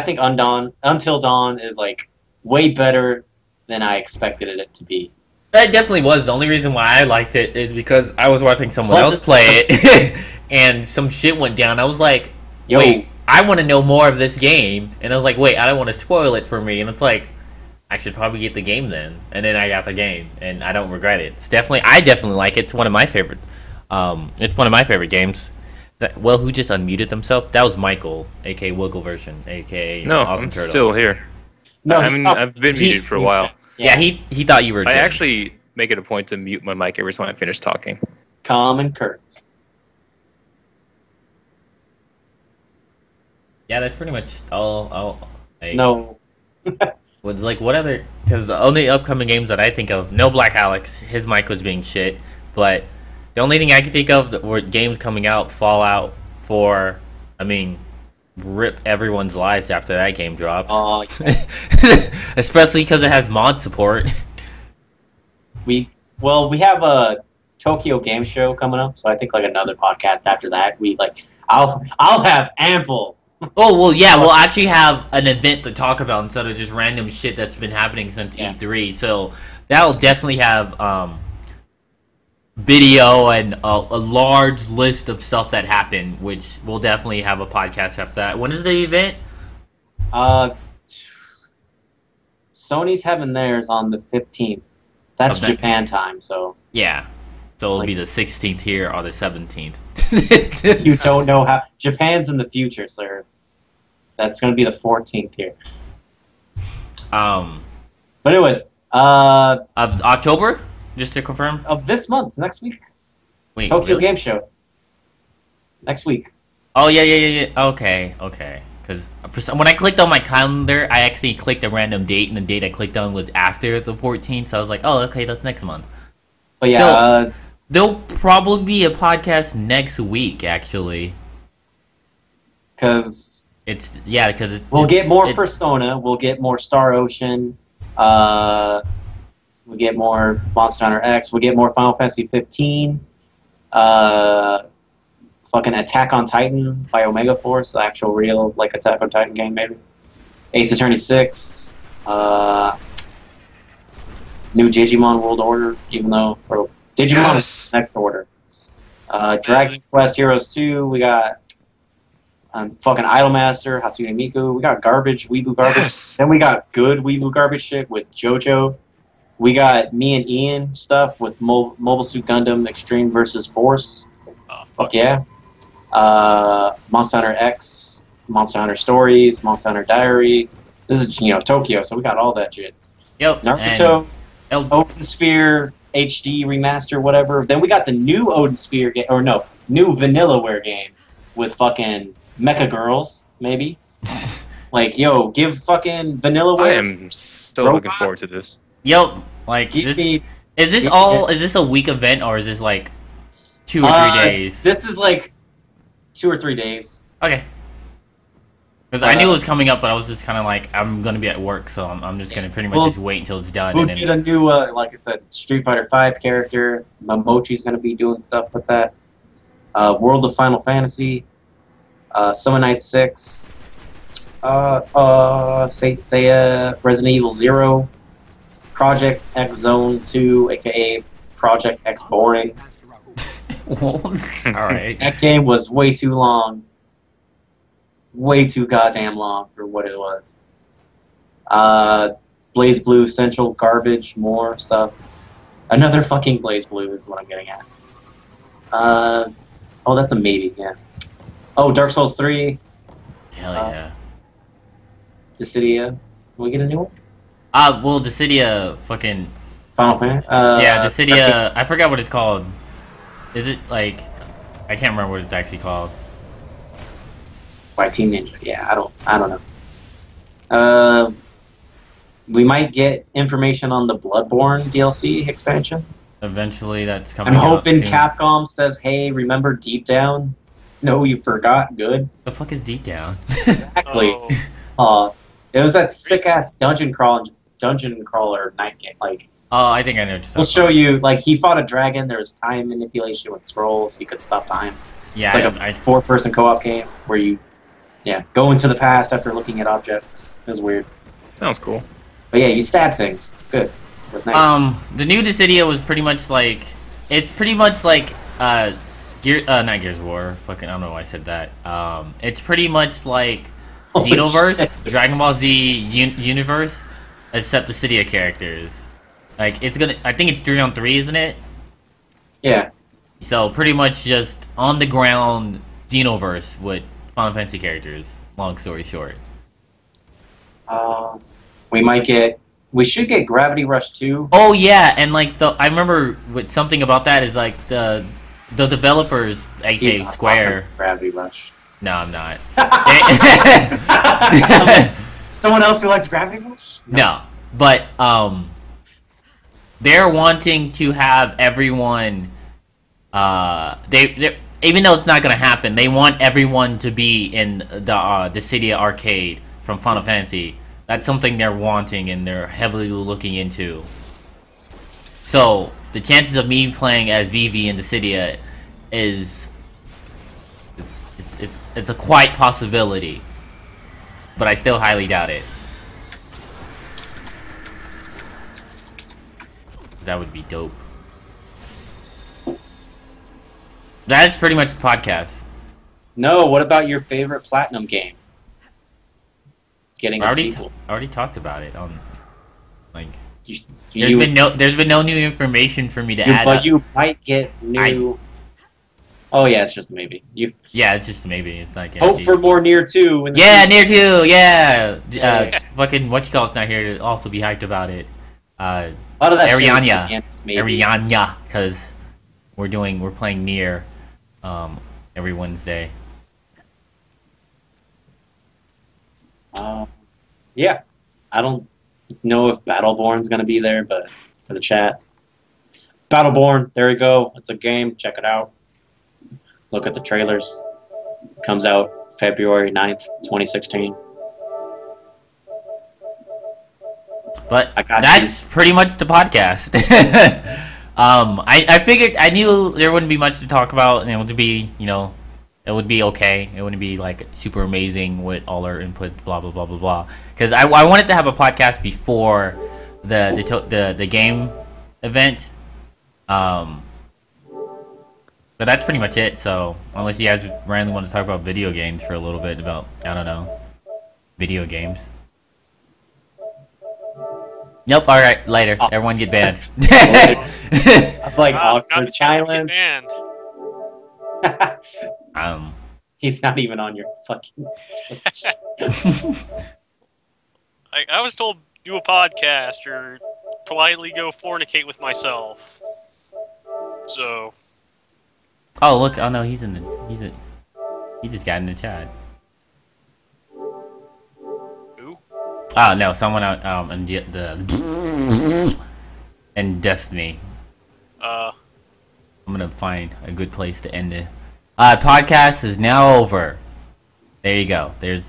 think Until Dawn is like way better than I expected it to be. That definitely was. The only reason why I liked it is because I was watching someone else play it, and some shit went down. I was like, wait, I want to know more of this game. And I was like, wait, I don't want to spoil it for me. And it's like, I should probably get the game then. And then I got the game, and I don't regret it. I definitely like it. It's one of my favorite. It's one of my favorite games. Well, who just unmuted themselves? That was Michael, aka Wiggle version, aka No, Awesome I'm Turtle. still here. No, I mean, I've been muted for a while. Yeah, he thought you were. I Jim. actually make it a point to mute my mic every time I finish talking. Common curtains. Yeah, that's pretty much all. No. Was like what other? Because the only upcoming games that I think of, no Black Alex. His mic was being shit, but the only thing I can think of that were games coming out, Fallout 4. I mean, rip everyone's lives after that game drops. Oh, Especially because it has mod support. we have a Tokyo Game Show coming up, so I think like another podcast after that. I'll have ample. Oh well, yeah, we'll actually have an event to talk about instead of just random shit that's been happening since E3. So that'll definitely have video and a large list of stuff that happened, which we'll definitely have a podcast after that. When is the event? Sony's having theirs on the 15th. That's Okay. Japan time, so Yeah, so it'll be the 16th here or the 17th. you don't know how. Japan's in the future, sir. That's going to be the 14th here. But anyways, Of October, just to confirm. of this month, next week, Wait, Tokyo really? Game Show. Next week. Oh yeah. Okay. Because when I clicked on my calendar, I actually clicked a random date, and the date I clicked on was after the 14th. So I was like, oh, okay, that's next month. But yeah, There'll probably be a podcast next week, actually. because Because we'll get more Persona, we'll get more Star Ocean, we'll get more Monster Hunter X, we'll get more Final Fantasy 15, fucking Attack on Titan by Omega Force, the actual real like Attack on Titan game, maybe. Ace Attorney 6, new Digimon World Order, even though Digimon Yes. Next Order. Dragon Quest Heroes 2, we got fucking Idolmaster, Hatsune Miku, we got garbage, Weeaboo garbage. Yes. Then we got good Weeaboo garbage shit with JoJo. We got me and Ian stuff with Mobile Suit Gundam Extreme versus Force. Fuck yeah. Monster Hunter X, Monster Hunter Stories, Monster Hunter Diary. This is, Tokyo, so we got all that shit. Yep. Naruto, and Odin Sphere, HD remaster, whatever. Then we got the new Odin Sphere game, new Vanillaware game with fucking Mecha Girls, maybe. Like, yo, give fucking Vanillaware. I am still looking forward to this. Yep. Like, Give this, me- is this give all? me- Is this a week event or is this like 2 or 3 days? This is like 2 or 3 days. Okay. Because I knew it was coming up, but I was just kind of like, I'm gonna be at work, so I'm just gonna pretty much Well, just wait until it's done. We'll And get then, a new, like I said, Street Fighter V character. Momochi's going to be doing stuff with that. World of Final Fantasy. Summer Night 6. Saint Seiya. Resident Evil 0. Project X Zone 2, aka Project X Boring. all right. That game was way too long. Way too goddamn long for what it was. Blaze Blue Central garbage, more stuff. Another fucking Blaze Blue is what I'm getting at. Oh, that's a maybe, yeah. Oh, Dark Souls 3, Hell yeah. Dissidia. Will we get a new one? Well, Dissidia fucking... Final Fantasy? yeah, Dissidia... I forgot what it's called. Is it, like... I can't remember what it's actually called. By Team Ninja. Yeah, I don't know. We might get information on the Bloodborne DLC expansion. Eventually, that's coming I'm out hoping soon. Capcom says, hey, remember Deep Down? No, you forgot. Good. The fuck is Deep Down? Exactly. Oh, It was that sick-ass dungeon crawler night game. Like, Oh, I think I know what you're we'll talking show you, like, he fought a dragon, there was time manipulation with scrolls, you could stop time. about. Yeah, It's like I a four-person co-op game where you, go into the past after looking at objects. It was weird. Sounds cool. But yeah, you stab things. It's good. It's nice. The new Dissidia was pretty much like... It's pretty much like, not Gears of War. Fucking, I don't know why I said that. It's pretty much like Holy Xenoverse, shit. Dragon Ball Z universe, except the Cydia characters. Like it's gonna. I think it's 3-on-3, isn't it? Yeah. So pretty much just on the ground Xenoverse with Final Fantasy characters. Long story short. We should get Gravity Rush 2. Oh yeah, and like I remember with something about that is like the developers, aka Square. Gravity Rush. No, I'm not. Someone else who likes Gravity Rush? No, but they're wanting to have everyone. They even though it's not gonna happen, they want everyone to be in the Cydia arcade from Final Fantasy. That's something they're wanting and they're heavily looking into. So the chances of me playing as Vivi in the Cydia is it's a quite possibility, but I still highly doubt it. That would be dope. That's pretty much the podcast. No, what about your favorite Platinum game? Getting a sequel. I already talked about it on, like. There's been no new information for me to add. But you might get new. Oh yeah, it's just a maybe. Yeah, it's just a maybe. It's not hope for more Nier 2. Yeah, Nier 2. Yeah. Fucking whatchamacallit's not here to also be hyped about it. A lot of that Arianya, because we're playing Nier, every Wednesday. Yeah, I don't know if Battleborn's gonna be there, but for the chat, Battleborn, there we go. It's a game. Check it out. Look at the trailers. Comes out February 9th, 2016. But that's pretty much the podcast. I figured I knew there wouldn't be much to talk about, and it would be, it would be okay. It wouldn't be like super amazing with all our input, blah blah blah blah blah. Because I wanted to have a podcast before the game event. But that's pretty much it. So unless you guys randomly want to talk about video games for a little bit, about I don't know, video games. Nope. All right. Later. Oh. Everyone get banned. Like awkward silence. He's not even on your fucking Twitch. I was told do a podcast or politely go fornicate with myself. So. Oh look! Oh no, he just got in the chat. Who? Oh no, someone out in in Destiny. I'm gonna find a good place to end it. Podcast is now over. There you go. There's